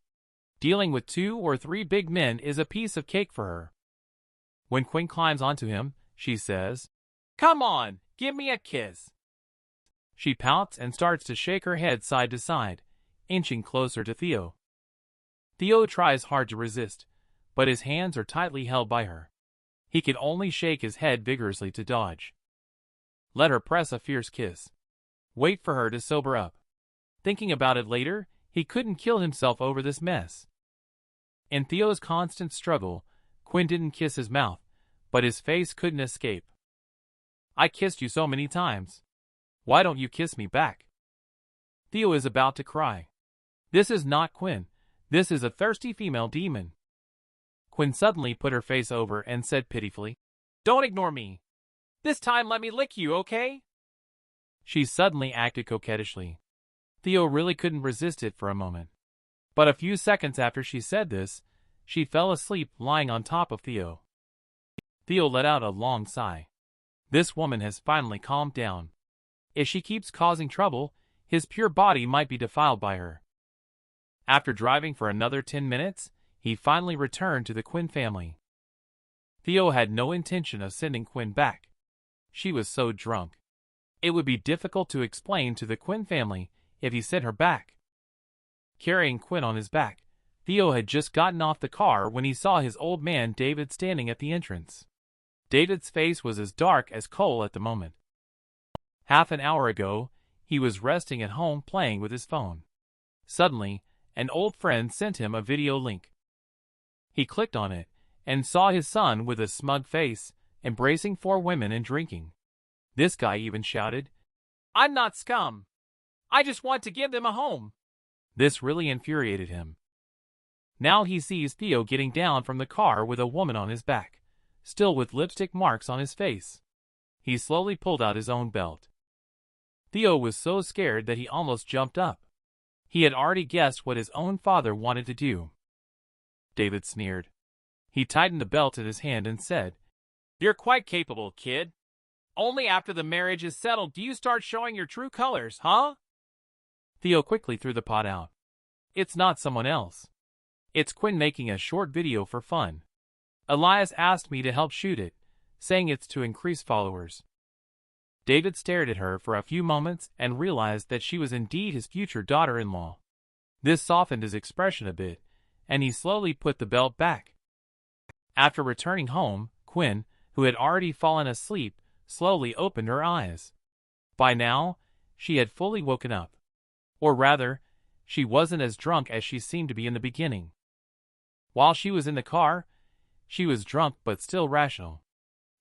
Dealing with 2 or 3 big men is a piece of cake for her. When Quinn climbs onto him, she says, "Come on, give me a kiss." She pouts and starts to shake her head side to side, inching closer to Theo. Theo tries hard to resist, but his hands are tightly held by her. He can only shake his head vigorously to dodge. Let her press a fierce kiss. Wait for her to sober up. Thinking about it later, he couldn't kill himself over this mess. In Theo's constant struggle, Quinn didn't kiss his mouth, but his face couldn't escape. "I kissed you so many times. Why don't you kiss me back?" Theo is about to cry. This is not Quinn. This is a thirsty female demon. Quinn suddenly put her face over and said pitifully, "Don't ignore me. This time let me lick you, okay?" She suddenly acted coquettishly. Theo really couldn't resist it for a moment. But a few seconds after she said this, she fell asleep lying on top of Theo. Theo let out a long sigh. This woman has finally calmed down. If she keeps causing trouble, his pure body might be defiled by her. After driving for another 10 minutes, he finally returned to the Quinn family. Theo had no intention of sending Quinn back. She was so drunk. It would be difficult to explain to the Quinn family if he sent her back. Carrying Quinn on his back, Theo had just gotten off the car when he saw his old man David standing at the entrance. David's face was as dark as coal at the moment. Half an hour ago, he was resting at home playing with his phone. Suddenly, an old friend sent him a video link. He clicked on it and saw his son with a smug face, embracing 4 women and drinking. This guy even shouted, "I'm not scum. I just want to give them a home." This really infuriated him. Now he sees Theo getting down from the car with a woman on his back, still with lipstick marks on his face. He slowly pulled out his own belt. Theo was so scared that he almost jumped up. He had already guessed what his own father wanted to do. David sneered. He tightened the belt in his hand and said, "You're quite capable, kid. Only after the marriage is settled do you start showing your true colors, huh?" Theo quickly threw the pot out. "It's not someone else. It's Quinn making a short video for fun. Elias asked me to help shoot it, saying it's to increase followers." David stared at her for a few moments and realized that she was indeed his future daughter-in-law. This softened his expression a bit, and he slowly put the belt back. After returning home, Quinn, who had already fallen asleep, slowly opened her eyes. By now, she had fully woken up. Or rather, she wasn't as drunk as she seemed to be in the beginning. While she was in the car, she was drunk but still rational.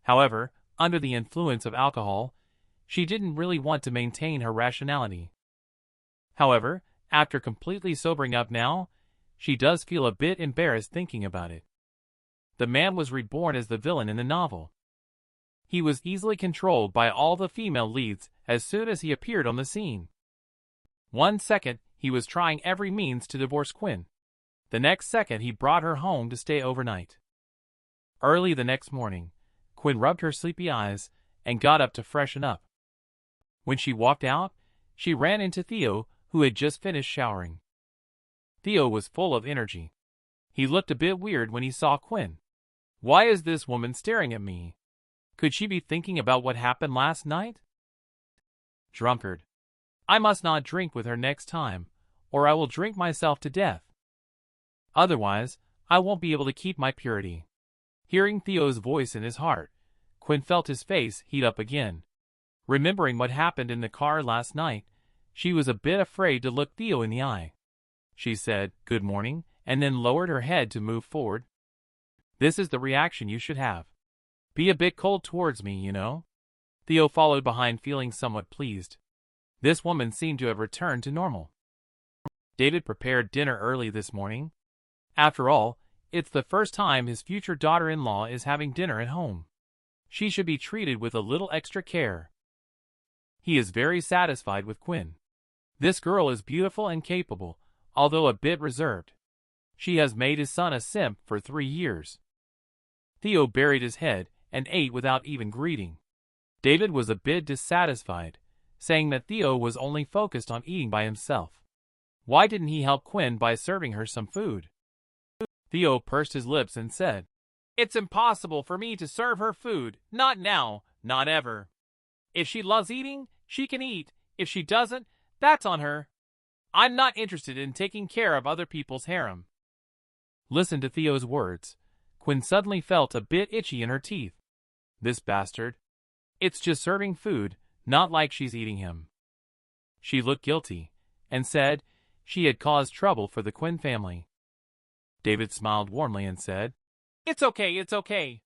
However, under the influence of alcohol, she didn't really want to maintain her rationality. However, after completely sobering up now, she does feel a bit embarrassed thinking about it. The man was reborn as the villain in the novel. He was easily controlled by all the female leads as soon as he appeared on the scene. 1 second, he was trying every means to divorce Quinn. The next second, he brought her home to stay overnight. Early the next morning, Quinn rubbed her sleepy eyes and got up to freshen up. When she walked out, she ran into Theo, who had just finished showering. Theo was full of energy. He looked a bit weird when he saw Quinn. "Why is this woman staring at me? Could she be thinking about what happened last night?" Drunkard. "I must not drink with her next time, or I will drink myself to death. Otherwise, I won't be able to keep my purity." Hearing Theo's voice in his heart, Quinn felt his face heat up again. Remembering what happened in the car last night, she was a bit afraid to look Theo in the eye. She said, "Good morning," and then lowered her head to move forward. "This is the reaction you should have. Be a bit cold towards me, you know." Theo followed behind, feeling somewhat pleased. This woman seemed to have returned to normal. David prepared dinner early this morning. After all, it's the first time his future daughter-in-law is having dinner at home. She should be treated with a little extra care. He is very satisfied with Quinn. This girl is beautiful and capable, although a bit reserved. She has made his son a simp for 3 years. Theo buried his head and ate without even greeting. David was a bit dissatisfied, saying that Theo was only focused on eating by himself. Why didn't he help Quinn by serving her some food? Theo pursed his lips and said, "It's impossible for me to serve her food, not now, not ever. If she loves eating, she can eat. If she doesn't, that's on her. I'm not interested in taking care of other people's harem." Listen to Theo's words. Quinn suddenly felt a bit itchy in her teeth. This bastard. It's just serving food, not like she's eating him. She looked guilty, and said she had caused trouble for the Quinn family. David smiled warmly and said, "It's okay, it's okay.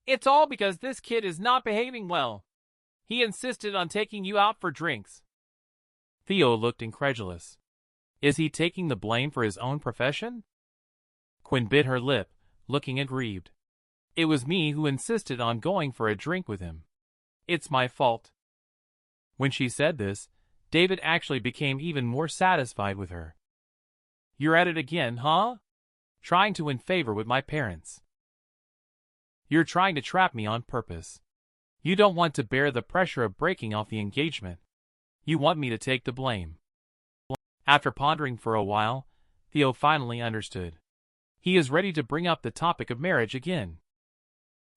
It's all because this kid is not behaving well. He insisted on taking you out for drinks." Theo looked incredulous. Is he taking the blame for his own profession? Quinn bit her lip, looking aggrieved. "It was me who insisted on going for a drink with him. It's my fault." When she said this, David actually became even more satisfied with her. "You're at it again, huh? Trying to win favor with my parents. You're trying to trap me on purpose. You don't want to bear the pressure of breaking off the engagement. You want me to take the blame." After pondering for a while, Theo finally understood. He is ready to bring up the topic of marriage again.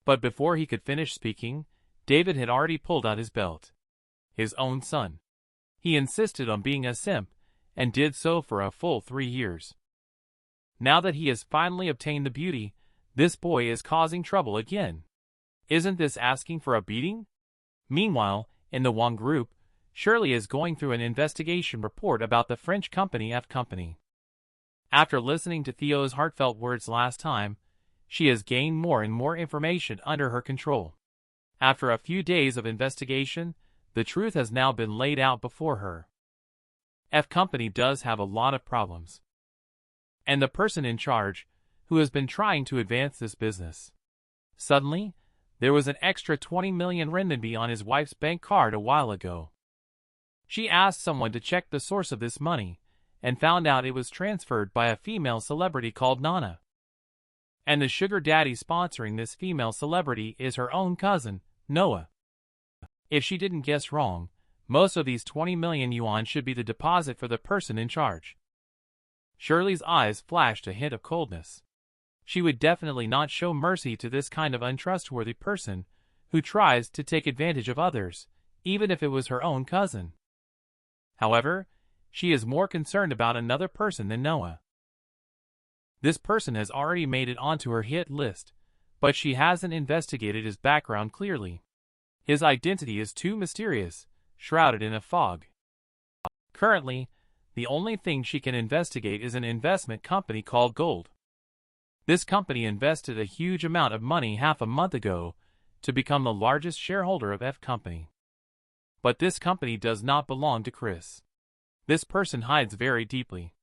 But before he could finish speaking, David had already pulled out his belt. His own son. He insisted on being a simp, and did so for a full 3 years. Now that he has finally obtained the beauty, this boy is causing trouble again. Isn't this asking for a beating? Meanwhile, in the Wang group, Shirley is going through an investigation report about the French company F Company. After listening to Theo's heartfelt words last time, she has gained more and more information under her control. After a few days of investigation, the truth has now been laid out before her. F Company does have a lot of problems. and the person in charge, who has been trying to advance this business. Suddenly, there was an extra 20 million renminbi on his wife's bank card a while ago. She asked someone to check the source of this money, and found out it was transferred by a female celebrity called Nana. And the sugar daddy sponsoring this female celebrity is her own cousin, Noah. If she didn't guess wrong, most of these 20 million yuan should be the deposit for the person in charge. Shirley's eyes flashed a hint of coldness. She would definitely not show mercy to this kind of untrustworthy person who tries to take advantage of others, even if it was her own cousin. However, she is more concerned about another person than Noah. This person has already made it onto her hit list, but she hasn't investigated his background clearly. His identity is too mysterious, shrouded in a fog. Currently, the only thing she can investigate is an investment company called Gold. This company invested a huge amount of money half a month ago to become the largest shareholder of F Company. But this company does not belong to Chris. This person hides very deeply.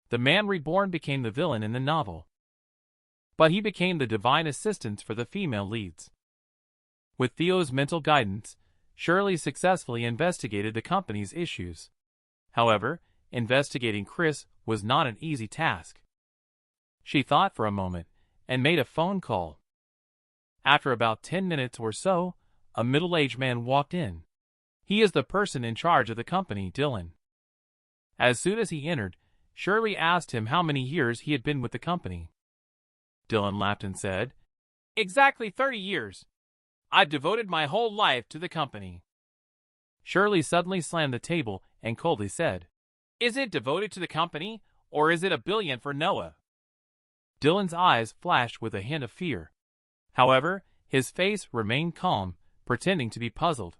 The man reborn became the villain in the novel, but he became the divine assistant for the female leads. With Theo's mental guidance, Shirley successfully investigated the company's issues. However, investigating Chris was not an easy task. She thought for a moment and made a phone call. After about 10 minutes or so, a middle-aged man walked in. He is the person in charge of the company, Dylan. As soon as he entered, Shirley asked him how many years he had been with the company. Dylan laughed and said, "Exactly 30 years. I've devoted my whole life to the company." Shirley suddenly slammed the table and coldly said, "Is it devoted to the company, or is it $1 billion for Noah?" Dylan's eyes flashed with a hint of fear. However, his face remained calm, pretending to be puzzled.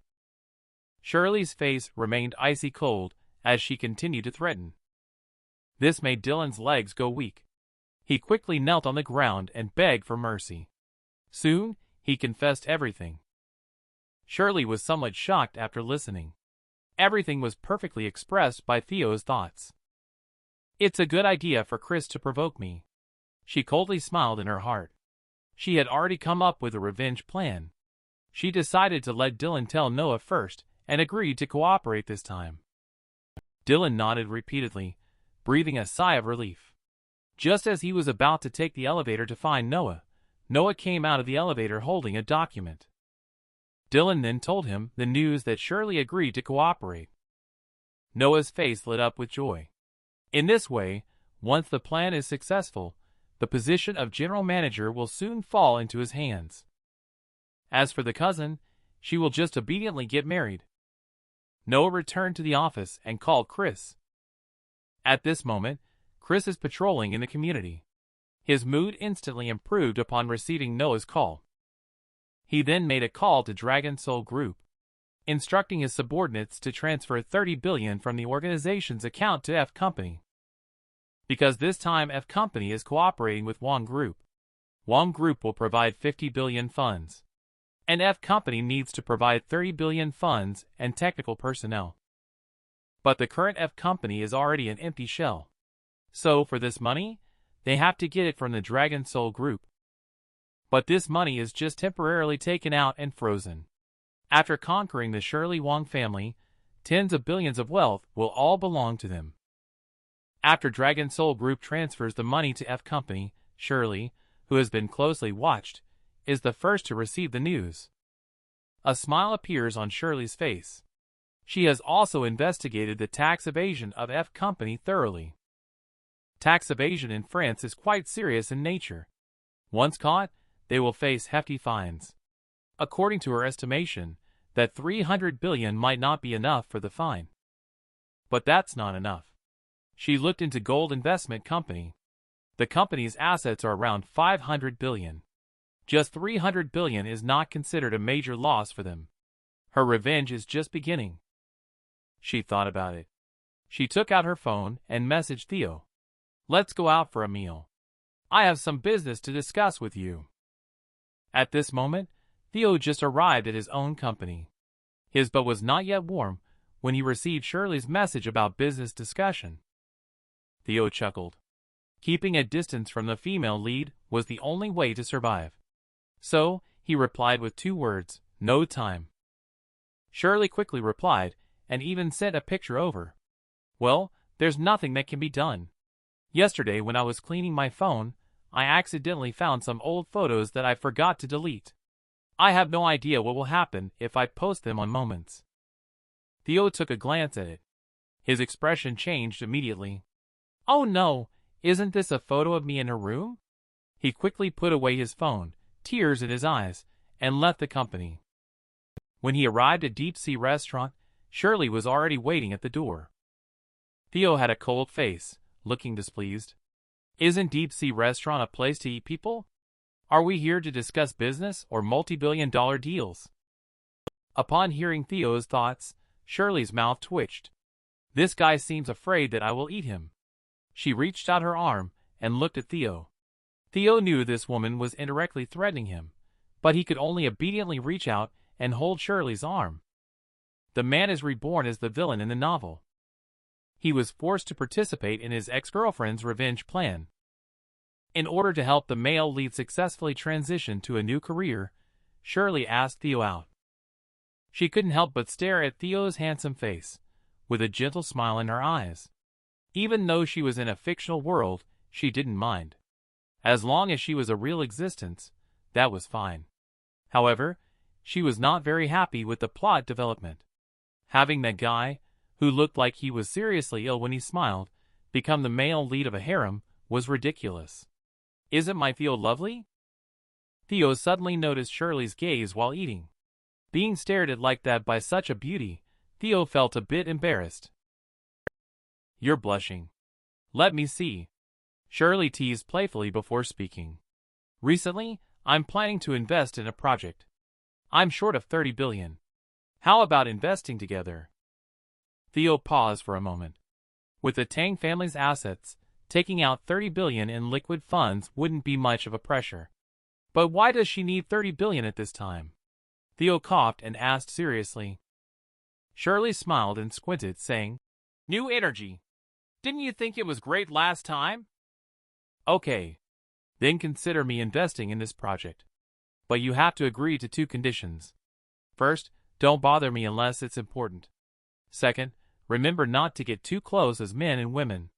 Shirley's face remained icy cold as she continued to threaten. This made Dylan's legs go weak. He quickly knelt on the ground and begged for mercy. Soon, he confessed everything. Shirley was somewhat shocked after listening. Everything was perfectly expressed by Theo's thoughts. "It's a good idea for Chris to provoke me." She coldly smiled in her heart. She had already come up with a revenge plan. She decided to let Dylan tell Noah first and agreed to cooperate this time. Dylan nodded repeatedly, breathing a sigh of relief. Just as he was about to take the elevator to find Noah, Noah came out of the elevator holding a document. Dylan then told him the news that Shirley agreed to cooperate. Noah's face lit up with joy. In this way, once the plan is successful, the position of general manager will soon fall into his hands. As for the cousin, she will just obediently get married. Noah returned to the office and called Chris. At this moment, Chris is patrolling in the community. His mood instantly improved upon receiving Noah's call. He then made a call to Dragon Soul Group, instructing his subordinates to transfer 30 billion from the organization's account to F Company. Because this time F Company is cooperating with Wong Group. Wong Group will provide 50 billion funds, and F Company needs to provide 30 billion funds and technical personnel. But the current F Company is already an empty shell. So for this money, they have to get it from the Dragon Soul Group. But this money is just temporarily taken out and frozen. After conquering the Shirley Wong family, tens of billions of wealth will all belong to them. After Dragon Soul Group transfers the money to F Company, Shirley, who has been closely watched, is the first to receive the news. A smile appears on Shirley's face. She has also investigated the tax evasion of F Company thoroughly. Tax evasion in France is quite serious in nature. Once caught, they will face hefty fines. According to her estimation, that 300 billion might not be enough for the fine. But that's not enough. She looked into Gold Investment Company. The company's assets are around 500 billion. Just 300 billion is not considered a major loss for them. Her revenge is just beginning. She thought about it. She took out her phone and messaged Theo. "Let's go out for a meal. I have some business to discuss with you." At this moment, Theo just arrived at his own company. His butt was not yet warm when he received Shirley's message about business discussion. Theo chuckled. Keeping a distance from the female lead was the only way to survive. So, he replied with 2 words, "No time." Shirley quickly replied, and even sent a picture over. "Well, there's nothing that can be done. Yesterday when I was cleaning my phone, I accidentally found some old photos that I forgot to delete. I have no idea what will happen if I post them on Moments." Theo took a glance at it. His expression changed immediately. "Oh no, isn't this a photo of me in her room?" He quickly put away his phone, tears in his eyes, and left the company. When he arrived at Deep Sea Restaurant, Shirley was already waiting at the door. Theo had a cold face, looking displeased. "Isn't Deep Sea Restaurant a place to eat people? Are we here to discuss business or multi-billion-dollar deals?" Upon hearing Theo's thoughts, Shirley's mouth twitched. "This guy seems afraid that I will eat him." She reached out her arm and looked at Theo. Theo knew this woman was indirectly threatening him, but he could only obediently reach out and hold Shirley's arm. The man is reborn as the villain in the novel. He was forced to participate in his ex-girlfriend's revenge plan. In order to help the male lead successfully transition to a new career, Shirley asked Theo out. She couldn't help but stare at Theo's handsome face, with a gentle smile in her eyes. Even though she was in a fictional world, she didn't mind. As long as she was a real existence, that was fine. However, she was not very happy with the plot development. Having that guy, who looked like he was seriously ill when he smiled, become the male lead of a harem was ridiculous. "Isn't my Theo lovely?" Theo suddenly noticed Shirley's gaze while eating. Being stared at like that by such a beauty, Theo felt a bit embarrassed. "You're blushing. Let me see." Shirley teased playfully before speaking. "Recently, I'm planning to invest in a project. I'm short of 30 billion. How about investing together?" Theo paused for a moment. With the Tang family's assets, taking out 30 billion in liquid funds wouldn't be much of a pressure. But why does she need 30 billion at this time? Theo coughed and asked seriously. Shirley smiled and squinted, saying, "New energy. Didn't you think it was great last time? Okay. Then consider me investing in this project. But you have to agree to 2 conditions. First, don't bother me unless it's important. Second, remember not to get too close as men and women."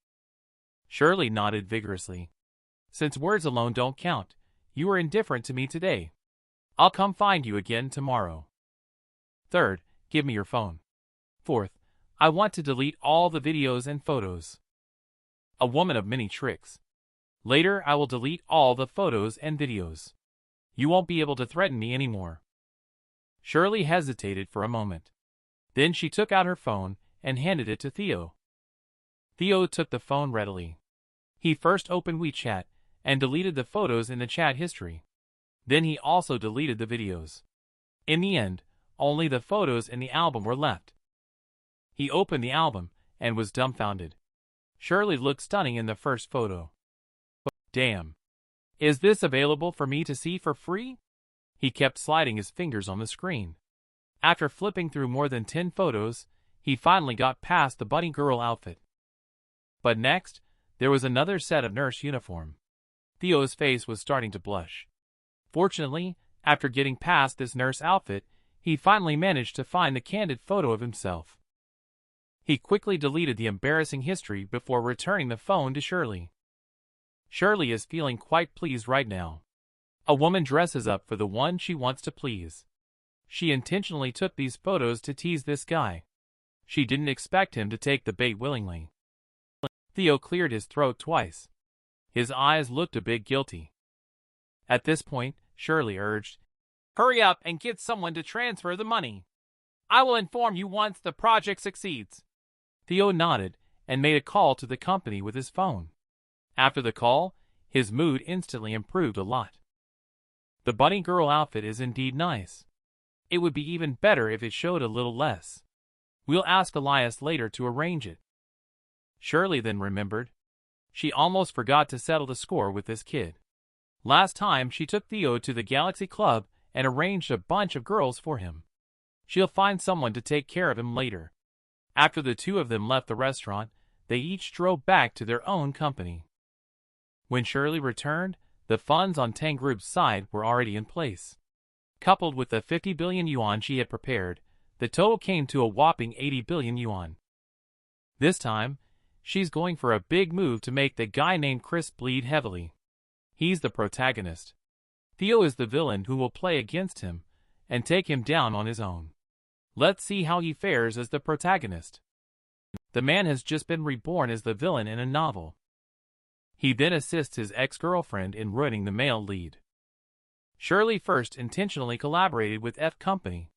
Shirley nodded vigorously. "Since words alone don't count, you are indifferent to me today. I'll come find you again tomorrow. Third, give me your phone. Fourth, I want to delete all the videos and photos." A woman of many tricks. "Later I will delete all the photos and videos. You won't be able to threaten me anymore." Shirley hesitated for a moment. Then she took out her phone and handed it to Theo. Theo took the phone readily. He first opened WeChat and deleted the photos in the chat history. Then he also deleted the videos. In the end, only the photos in the album were left. He opened the album and was dumbfounded. Shirley looked stunning in the first photo. "Damn. Is this available for me to see for free?" He kept sliding his fingers on the screen. After flipping through more than 10 photos, he finally got past the bunny girl outfit. But next, there was another set of nurse uniform. Theo's face was starting to blush. Fortunately, after getting past this nurse outfit, he finally managed to find the candid photo of himself. He quickly deleted the embarrassing history before returning the phone to Shirley. Shirley is feeling quite pleased right now. A woman dresses up for the one she wants to please. She intentionally took these photos to tease this guy. She didn't expect him to take the bait willingly. Theo cleared his throat twice. His eyes looked a bit guilty. At this point, Shirley urged, "Hurry up and get someone to transfer the money. I will inform you once the project succeeds." Theo nodded and made a call to the company with his phone. After the call, his mood instantly improved a lot. The bunny girl outfit is indeed nice. It would be even better if it showed a little less. We'll ask Elias later to arrange it. Shirley then remembered. She almost forgot to settle the score with this kid. Last time she took Theo to the Galaxy Club and arranged a bunch of girls for him. She'll find someone to take care of him later. After the 2 of them left the restaurant, they each drove back to their own company. When Shirley returned, the funds on Tang Group's side were already in place. Coupled with the 50 billion yuan she had prepared, the total came to a whopping 80 billion yuan. This time, she's going for a big move to make the guy named Chris bleed heavily. He's the protagonist. Theo is the villain who will play against him and take him down on his own. Let's see how he fares as the protagonist. The man has just been reborn as the villain in a novel. He then assists his ex-girlfriend in ruining the male lead. Shirley first intentionally collaborated with F Company,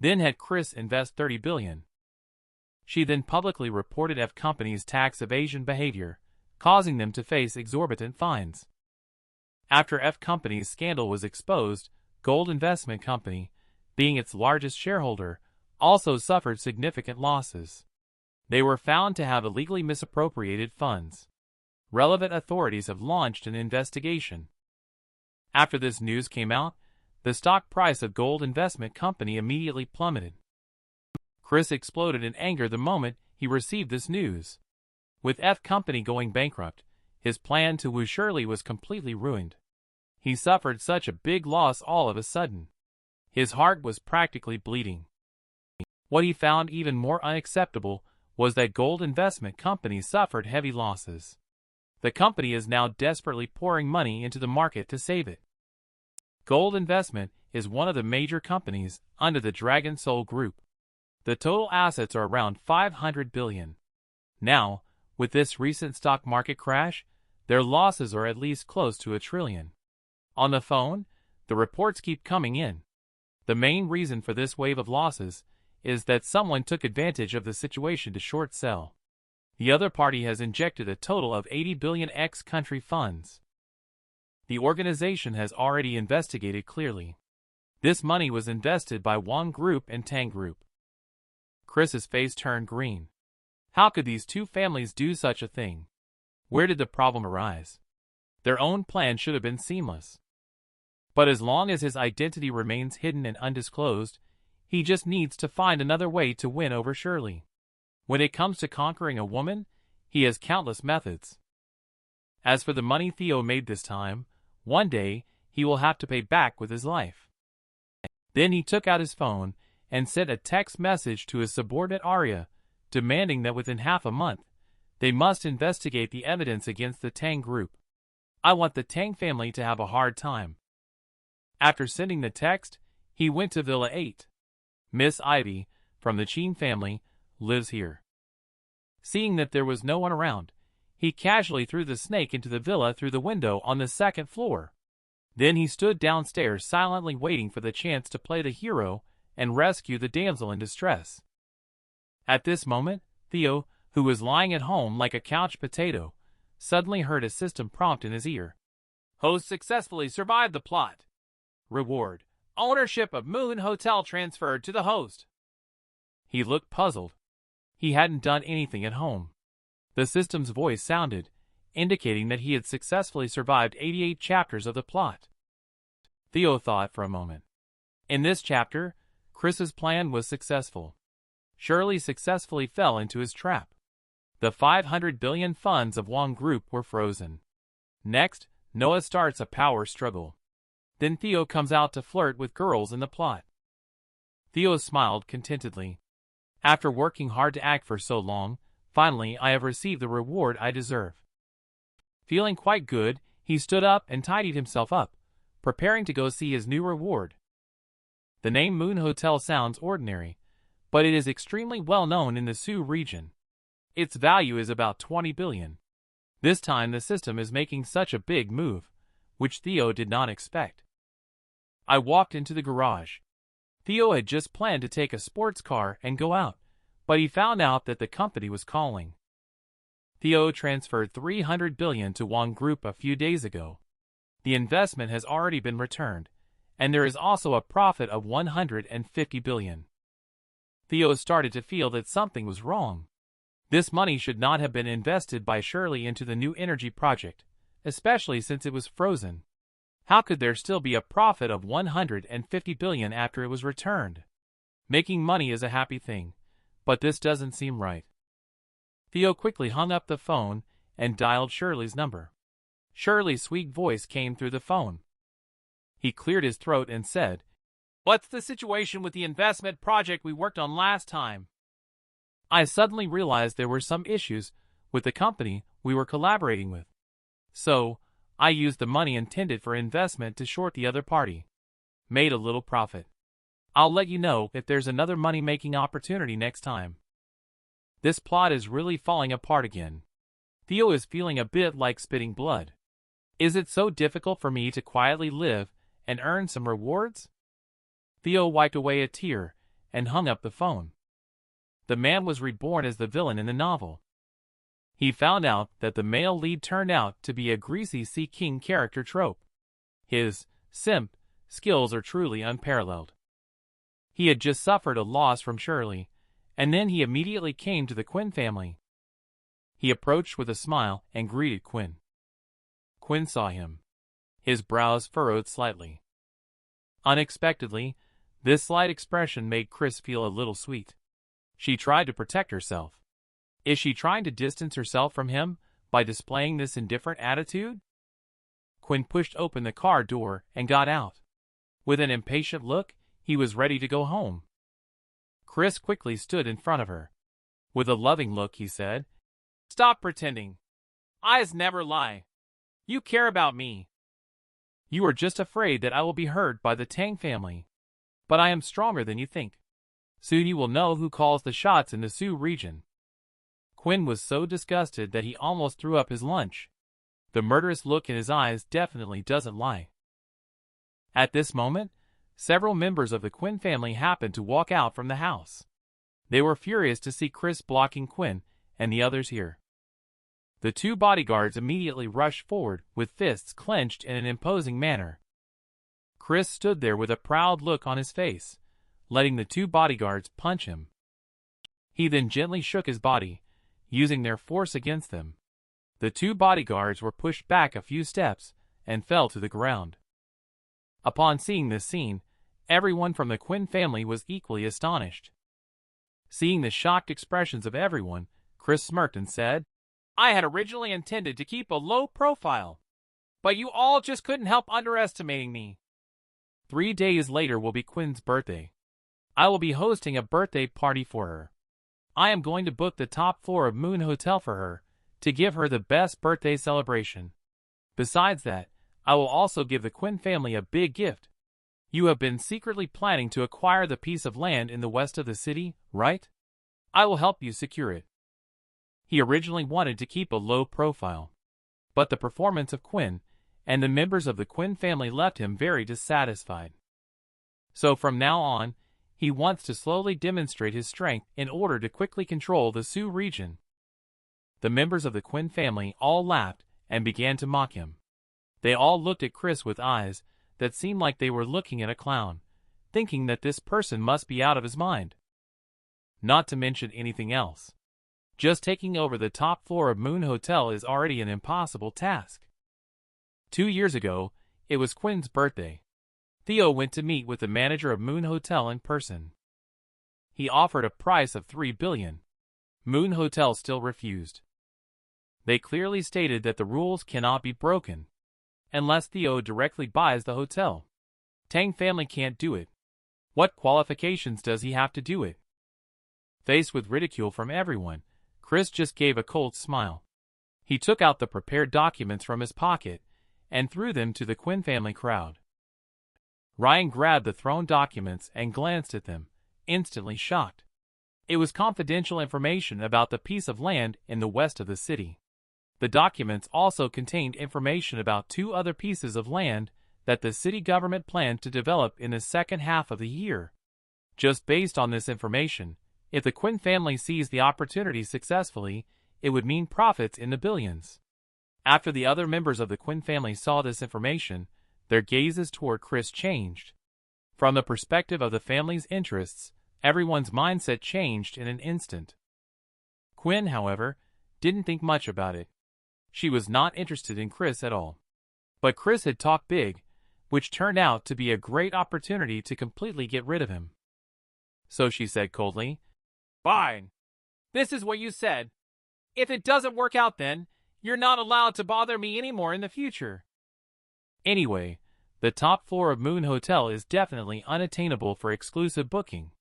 then had Chris invest 30 billion. She then publicly reported F Company's tax evasion behavior, causing them to face exorbitant fines. After F Company's scandal was exposed, Gold Investment Company, being its largest shareholder, also suffered significant losses. They were found to have illegally misappropriated funds. Relevant authorities have launched an investigation. After this news came out, the stock price of Gold Investment Company immediately plummeted. Chris exploded in anger the moment he received this news. With F Company going bankrupt, his plan to woo Shirley was completely ruined. He suffered such a big loss all of a sudden. His heart was practically bleeding. What he found even more unacceptable was that Gold Investment Company suffered heavy losses. The company is now desperately pouring money into the market to save it. Gold Investment is one of the major companies under the Dragon Soul Group. The total assets are around 500 billion. Now, with this recent stock market crash, their losses are at least close to 1 trillion. On the phone, the reports keep coming in. The main reason for this wave of losses is that someone took advantage of the situation to short sell. The other party has injected a total of 80 billion ex-country funds. The organization has already investigated clearly. This money was invested by Wang Group and Tang Group. Chris's face turned green. How could these two families do such a thing? Where did the problem arise? Their own plan should have been seamless. But as long as his identity remains hidden and undisclosed, he just needs to find another way to win over Shirley. When it comes to conquering a woman, he has countless methods. As for the money Theo made this time, one day he will have to pay back with his life. Then he took out his phone and sent a text message to his subordinate Arya, demanding that within half a month, they must investigate the evidence against the Tang Group. I want the Tang family to have a hard time. After sending the text, he went to Villa 8. Miss Ivy, from the Qin family, lives here. Seeing that there was no one around, he casually threw the snake into the villa through the window on the second floor. Then he stood downstairs silently waiting for the chance to play the hero and rescue the damsel in distress. At this moment, Theo, who was lying at home like a couch potato, suddenly heard a system prompt in his ear. Host successfully survived the plot. Reward: ownership of Moon Hotel transferred to the host. He looked puzzled. He hadn't done anything at home. The system's voice sounded, indicating that he had successfully survived 88 chapters of the plot. Theo thought for a moment. In this chapter, Chris's plan was successful. Shirley successfully fell into his trap. The 500 billion funds of Wang Group were frozen. Next, Noah starts a power struggle. Then Theo comes out to flirt with girls in the plot. Theo smiled contentedly. After working hard to act for so long, finally I have received the reward I deserve. Feeling quite good, he stood up and tidied himself up, preparing to go see his new reward. The name Moon Hotel sounds ordinary, but it is extremely well known in the Sioux region. Its value is about 20 billion. This time the system is making such a big move, which Theo did not expect. I walked into the garage. Theo had just planned to take a sports car and go out, but he found out that the company was calling. Theo transferred 300 billion to Wang Group a few days ago. The investment has already been returned, and there is also a profit of 150 billion. Theo started to feel that something was wrong. This money should not have been invested by Shirley into the new energy project, especially since it was frozen. How could there still be a profit of 150 billion after it was returned? Making money is a happy thing, but this doesn't seem right. Theo quickly hung up the phone and dialed Shirley's number. Shirley's sweet voice came through the phone. He cleared his throat and said, "What's the situation with the investment project we worked on last time?" I suddenly realized there were some issues with the company we were collaborating with. So, I used the money intended for investment to short the other party. Made a little profit. I'll let you know if there's another money-making opportunity next time. This plot is really falling apart again. Theo is feeling a bit like spitting blood. Is it so difficult for me to quietly live and earn some rewards? Theo wiped away a tear and hung up the phone. The man was reborn as the villain in the novel. He found out that the male lead turned out to be a greasy Sea King character trope. His simp skills are truly unparalleled. He had just suffered a loss from Shirley, and then he immediately came to the Quinn family. He approached with a smile and greeted Quinn. Quinn saw him. His brows furrowed slightly. Unexpectedly, this slight expression made Chris feel a little sweet. She tried to protect herself. Is she trying to distance herself from him by displaying this indifferent attitude? Quinn pushed open the car door and got out. With an impatient look, he was ready to go home. Chris quickly stood in front of her. With a loving look, he said, "Stop pretending. Eyes never lie. You care about me. You are just afraid that I will be hurt by the Tang family. But I am stronger than you think. Soon you will know who calls the shots in the Sioux region." Quinn was so disgusted that he almost threw up his lunch. The murderous look in his eyes definitely doesn't lie. At this moment, several members of the Quinn family happened to walk out from the house. They were furious to see Chris blocking Quinn and the others here. The two bodyguards immediately rushed forward with fists clenched in an imposing manner. Chris stood there with a proud look on his face, letting the two bodyguards punch him. He then gently shook his body, using their force against them. The two bodyguards were pushed back a few steps and fell to the ground. Upon seeing this scene, everyone from the Quinn family was equally astonished. Seeing the shocked expressions of everyone, Chris smirked and said, "I had originally intended to keep a low profile, but you all just couldn't help underestimating me." 3 days later will be Quinn's birthday. I will be hosting a birthday party for her. I am going to book the top floor of Moon Hotel for her, to give her the best birthday celebration. Besides that, I will also give the Quinn family a big gift. You have been secretly planning to acquire the piece of land in the west of the city, right? I will help you secure it. He originally wanted to keep a low profile, but the performance of Quinn and the members of the Quinn family left him very dissatisfied. So from now on, he wants to slowly demonstrate his strength in order to quickly control the Sioux region. The members of the Quinn family all laughed and began to mock him. They all looked at Chris with eyes that seemed like they were looking at a clown, thinking that this person must be out of his mind. Not to mention anything else. Just taking over the top floor of Moon Hotel is already an impossible task. 2 years ago, it was Quinn's birthday. Theo went to meet with the manager of Moon Hotel in person. He offered a price of $3 billion. Moon Hotel still refused. They clearly stated that the rules cannot be broken unless Theo directly buys the hotel. Tang family can't do it. What qualifications does he have to do it? Faced with ridicule from everyone, Chris just gave a cold smile. He took out the prepared documents from his pocket and threw them to the Quinn family crowd. Ryan grabbed the thrown documents and glanced at them, instantly shocked. It was confidential information about the piece of land in the west of the city. The documents also contained information about 2 other pieces of land that the city government planned to develop in the second half of the year. Just based on this information, if the Quinn family seized the opportunity successfully, it would mean profits in the billions. After the other members of the Quinn family saw this information, their gazes toward Chris changed. From the perspective of the family's interests, everyone's mindset changed in an instant. Quinn, however, didn't think much about it. She was not interested in Chris at all. But Chris had talked big, which turned out to be a great opportunity to completely get rid of him. So she said coldly, "Fine. This is what you said. If it doesn't work out then, You're not allowed to bother me anymore in the future. Anyway, the top floor of Moon Hotel is definitely unattainable for exclusive booking.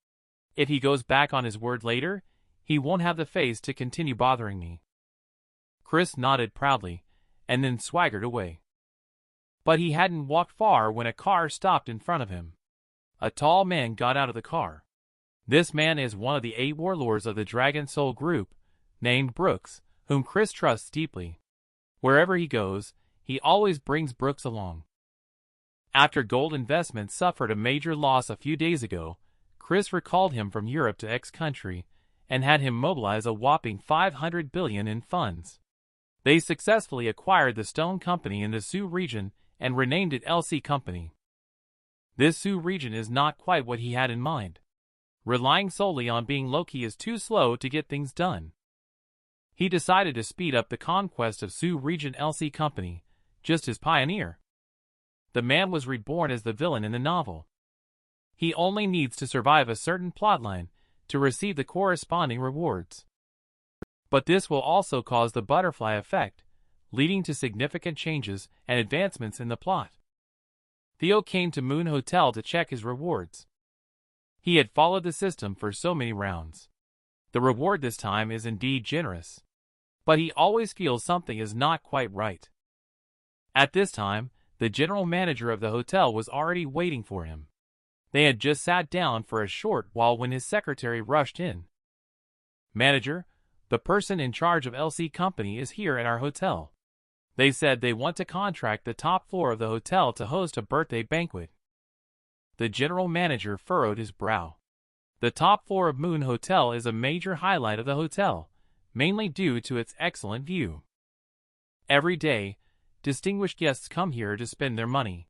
If he goes back on his word later, he won't have the face to continue bothering me. Chris nodded proudly, and then swaggered away. But he hadn't walked far when a car stopped in front of him. A tall man got out of the car. This man is one of the 8 warlords of the Dragon Soul group, named Brooks, whom Chris trusts deeply. Wherever he goes, he always brings Brooks along. After Gold Investments suffered a major loss a few days ago, Chris recalled him from Europe to X country and had him mobilize a whopping $500 billion in funds. They successfully acquired the Stone Company in the Sioux region and renamed it LC Company. This Sioux region is not quite what he had in mind. Relying solely on being low-key is too slow to get things done. He decided to speed up the conquest of Sioux region LC Company, just as pioneer. The man was reborn as the villain in the novel. He only needs to survive a certain plotline to receive the corresponding rewards. But this will also cause the butterfly effect, leading to significant changes and advancements in the plot. Theo came to Moon Hotel to check his rewards. He had followed the system for so many rounds. The reward this time is indeed generous. But he always feels something is not quite right. At this time, the general manager of the hotel was already waiting for him. They had just sat down for a short while when his secretary rushed in. "Manager, the person in charge of LC Company is here at our hotel. They said they want to contract the top floor of the hotel to host a birthday banquet." The general manager furrowed his brow. The top floor of Moon Hotel is a major highlight of the hotel, mainly due to its excellent view. Every day, distinguished guests come here to spend their money.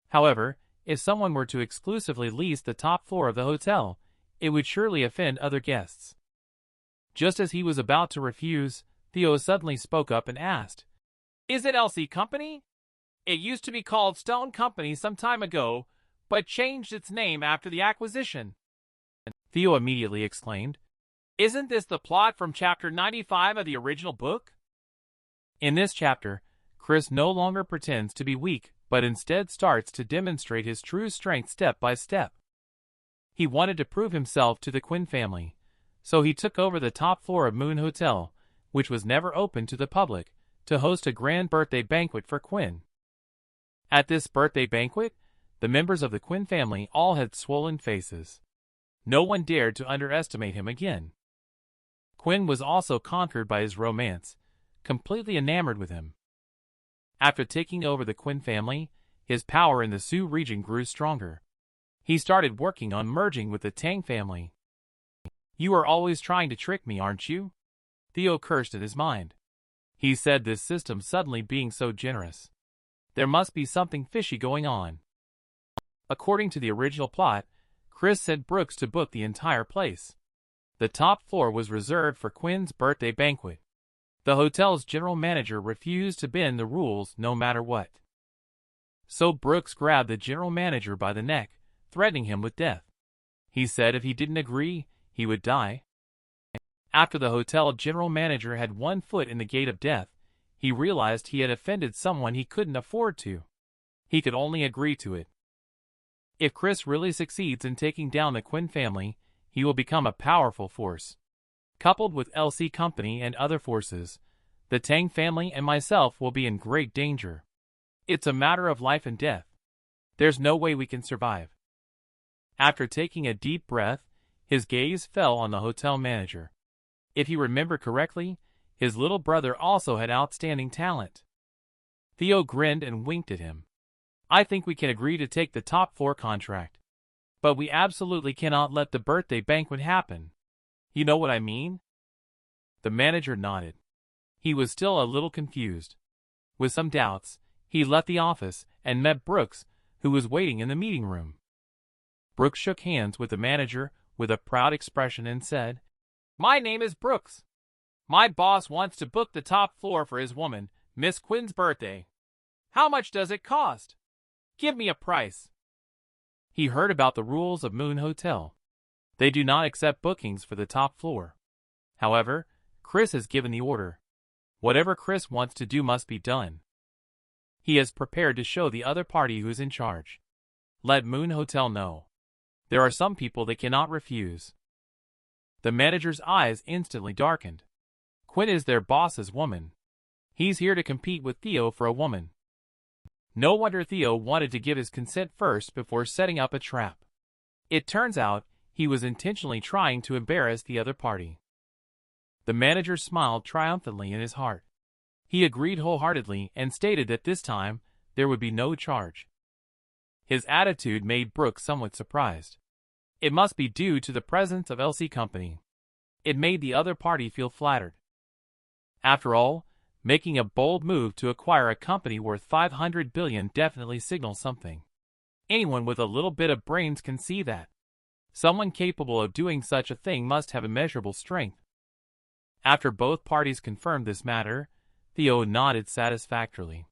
However, if someone were to exclusively lease the top floor of the hotel, it would surely offend other guests. Just as he was about to refuse, Theo suddenly spoke up and asked, "Is it LC Company? It used to be called Stone Company some time ago, but changed its name after the acquisition." Theo immediately exclaimed, "Isn't this the plot from chapter 95 of the original book?" In this chapter, Chris no longer pretends to be weak, but instead starts to demonstrate his true strength step by step. He wanted to prove himself to the Quinn family, so he took over the top floor of Moon Hotel, which was never open to the public, to host a grand birthday banquet for Quinn. At this birthday banquet, the members of the Quinn family all had swollen faces. No one dared to underestimate him again. Quinn was also conquered by his romance, completely enamored with him. After taking over the Quinn family, his power in the Sioux region grew stronger. He started working on merging with the Tang family. "You are always trying to trick me, aren't you?" Theo cursed in his mind. He said, this system suddenly being so generous. There must be something fishy going on. According to the original plot, Chris sent Brooks to book the entire place. The top floor was reserved for Quinn's birthday banquet. The hotel's general manager refused to bend the rules no matter what. So Brooks grabbed the general manager by the neck, threatening him with death. He said if he didn't agree, he would die. After the hotel general manager had one foot in the gate of death, he realized he had offended someone he couldn't afford to. He could only agree to it. If Chris really succeeds in taking down the Quinn family, he will become a powerful force. Coupled with LC Company and other forces, the Tang family and myself will be in great danger. It's a matter of life and death. There's no way we can survive. After taking a deep breath, his gaze fell on the hotel manager. If you remember correctly, his little brother also had outstanding talent. Theo grinned and winked at him. "I think we can agree to take the top floor contract. But we absolutely cannot let the birthday banquet happen. You know what I mean?" The manager nodded. He was still a little confused. With some doubts, he left the office and met Brooks, who was waiting in the meeting room. Brooks shook hands with the manager with a proud expression and said, "My name is Brooks. My boss wants to book the top floor for his woman, Miss Quinn's birthday. How much does it cost? Give me a price." He heard about the rules of Moon Hotel. They do not accept bookings for the top floor. However, Chris has given the order. Whatever Chris wants to do must be done. He is prepared to show the other party who's in charge. Let Moon Hotel know. There are some people they cannot refuse. The manager's eyes instantly darkened. Quinn is their boss's woman. He's here to compete with Theo for a woman. No wonder Theo wanted to give his consent first before setting up a trap. It turns out, he was intentionally trying to embarrass the other party. The manager smiled triumphantly in his heart. He agreed wholeheartedly and stated that this time, there would be no charge. His attitude made Brooks somewhat surprised. It must be due to the presence of LC Company. It made the other party feel flattered. After all, making a bold move to acquire a company worth 500 billion definitely signals something. Anyone with a little bit of brains can see that. Someone capable of doing such a thing must have immeasurable strength. After both parties confirmed this matter, Theo nodded satisfactorily.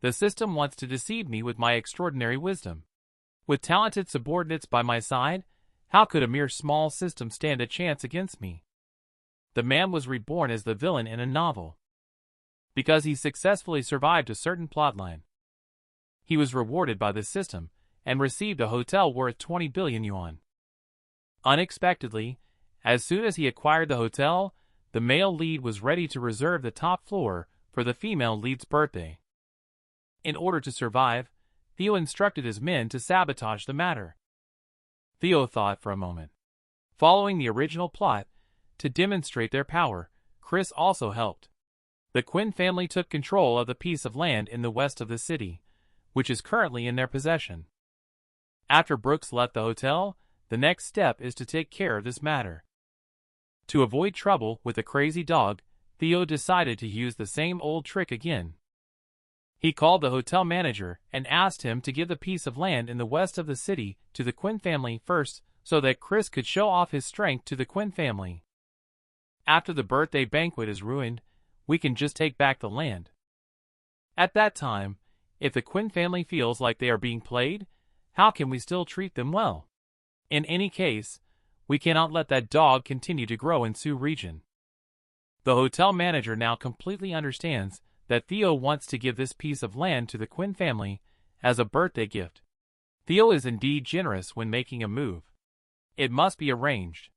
The system wants to deceive me with my extraordinary wisdom. With talented subordinates by my side, how could a mere small system stand a chance against me? The man was reborn as the villain in a novel. Because he successfully survived a certain plotline. He was rewarded by the system, and received a hotel worth 20 billion yuan. Unexpectedly, as soon as he acquired the hotel, the male lead was ready to reserve the top floor for the female lead's birthday. In order to survive, Theo instructed his men to sabotage the matter. Theo thought for a moment. Following the original plot, to demonstrate their power, Chris also helped. The Quinn family took control of the piece of land in the west of the city, which is currently in their possession. After Brooks left the hotel, the next step is to take care of this matter. To avoid trouble with the crazy dog, Theo decided to use the same old trick again. He called the hotel manager and asked him to give the piece of land in the west of the city to the Quinn family first so that Chris could show off his strength to the Quinn family. After the birthday banquet is ruined, we can just take back the land. At that time, if the Quinn family feels like they are being played, how can we still treat them well? In any case, we cannot let that dog continue to grow in Sioux region. The hotel manager now completely understands that Theo wants to give this piece of land to the Quinn family as a birthday gift. Theo is indeed generous when making a move. It must be arranged.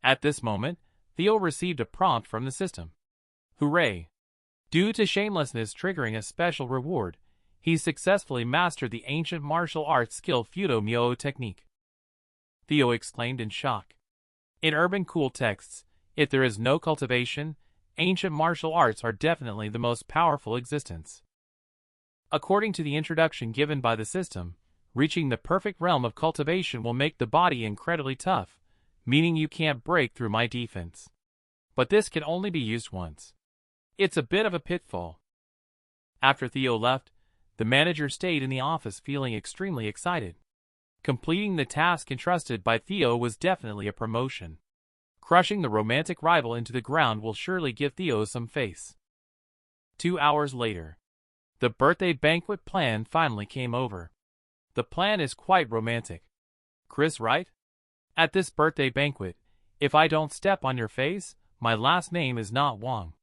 At this moment, Theo received a prompt from the system. Hooray! Due to shamelessness triggering a special reward, he successfully mastered the ancient martial arts skill Fudo Myo technique. Theo exclaimed in shock. In urban cool texts, if there is no cultivation, ancient martial arts are definitely the most powerful existence. According to the introduction given by the system, reaching the perfect realm of cultivation will make the body incredibly tough, meaning you can't break through my defense. But this can only be used once. It's a bit of a pitfall. After Theo left, the manager stayed in the office feeling extremely excited. Completing the task entrusted by Theo was definitely a promotion. Crushing the romantic rival into the ground will surely give Theo some face. 2 hours later, the birthday banquet plan finally came over. The plan is quite romantic. Chris, right? At this birthday banquet, if I don't step on your face, my last name is not Wong.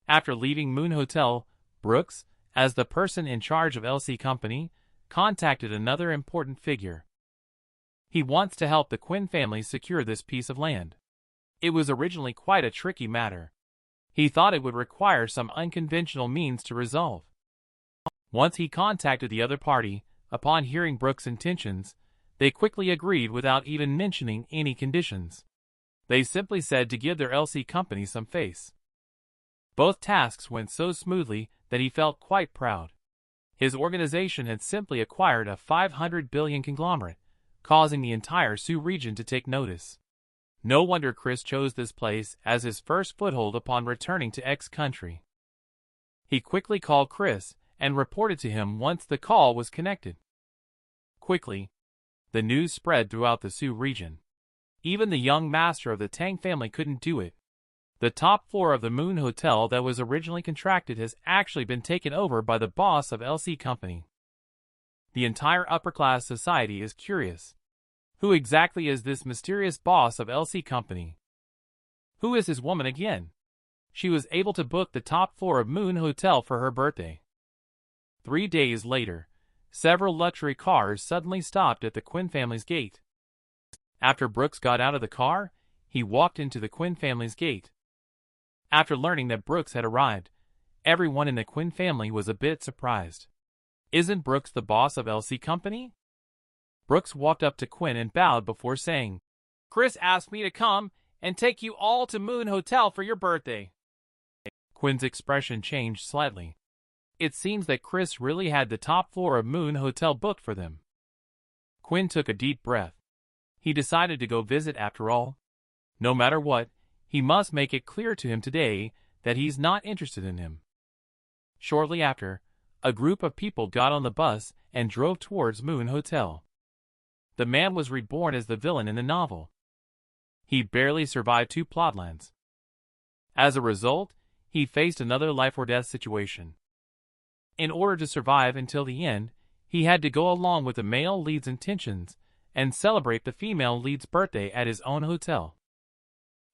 After leaving Moon Hotel, Brooks, as the person in charge of LC Company, contacted another important figure. He wants to help the Quinn family secure this piece of land. It was originally quite a tricky matter. He thought it would require some unconventional means to resolve. Once he contacted the other party, upon hearing Brooks' intentions, they quickly agreed without even mentioning any conditions. They simply said to give their LC company some face. Both tasks went so smoothly that he felt quite proud. His organization had simply acquired a 500 billion conglomerate, causing the entire Sioux region to take notice. No wonder Chris chose this place as his first foothold upon returning to X country. He quickly called Chris and reported to him once the call was connected. Quickly, the news spread throughout the Sioux region. Even the young master of the Tang family couldn't do it. The top floor of the Moon Hotel that was originally contracted has actually been taken over by the boss of LC Company. The entire upper-class society is curious. Who exactly is this mysterious boss of LC Company? Who is his woman again? she was able to book the top floor of Moon Hotel for her birthday. 3 days later, several luxury cars suddenly stopped at the Quinn family's gate. After Brooks got out of the car, he walked into the Quinn family's gate. After learning that Brooks had arrived, everyone in the Quinn family was a bit surprised. "Isn't Brooks the boss of LC Company?" Brooks walked up to Quinn and bowed before saying, "Chris asked me to come and take you all to Moon Hotel for your birthday." Quinn's expression changed slightly. It seems that Chris really had the top floor of Moon Hotel booked for them. Quinn took a deep breath. He decided to go visit after all. No matter what, he must make it clear to him today that he's not interested in him. Shortly after, a group of people got on the bus and drove towards Moon Hotel. The man was reborn as the villain in the novel. He barely survived 2 plotlines. As a result, he faced another life-or-death situation. In order to survive until the end, he had to go along with the male lead's intentions and celebrate the female lead's birthday at his own hotel.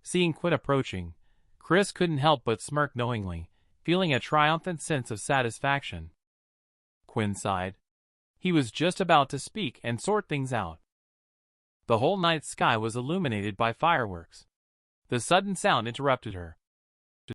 Seeing Quinn approaching, Chris couldn't help but smirk knowingly, feeling a triumphant sense of satisfaction. Quinn sighed. He was just about to speak and sort things out. The whole night sky was illuminated by fireworks. The sudden sound interrupted her,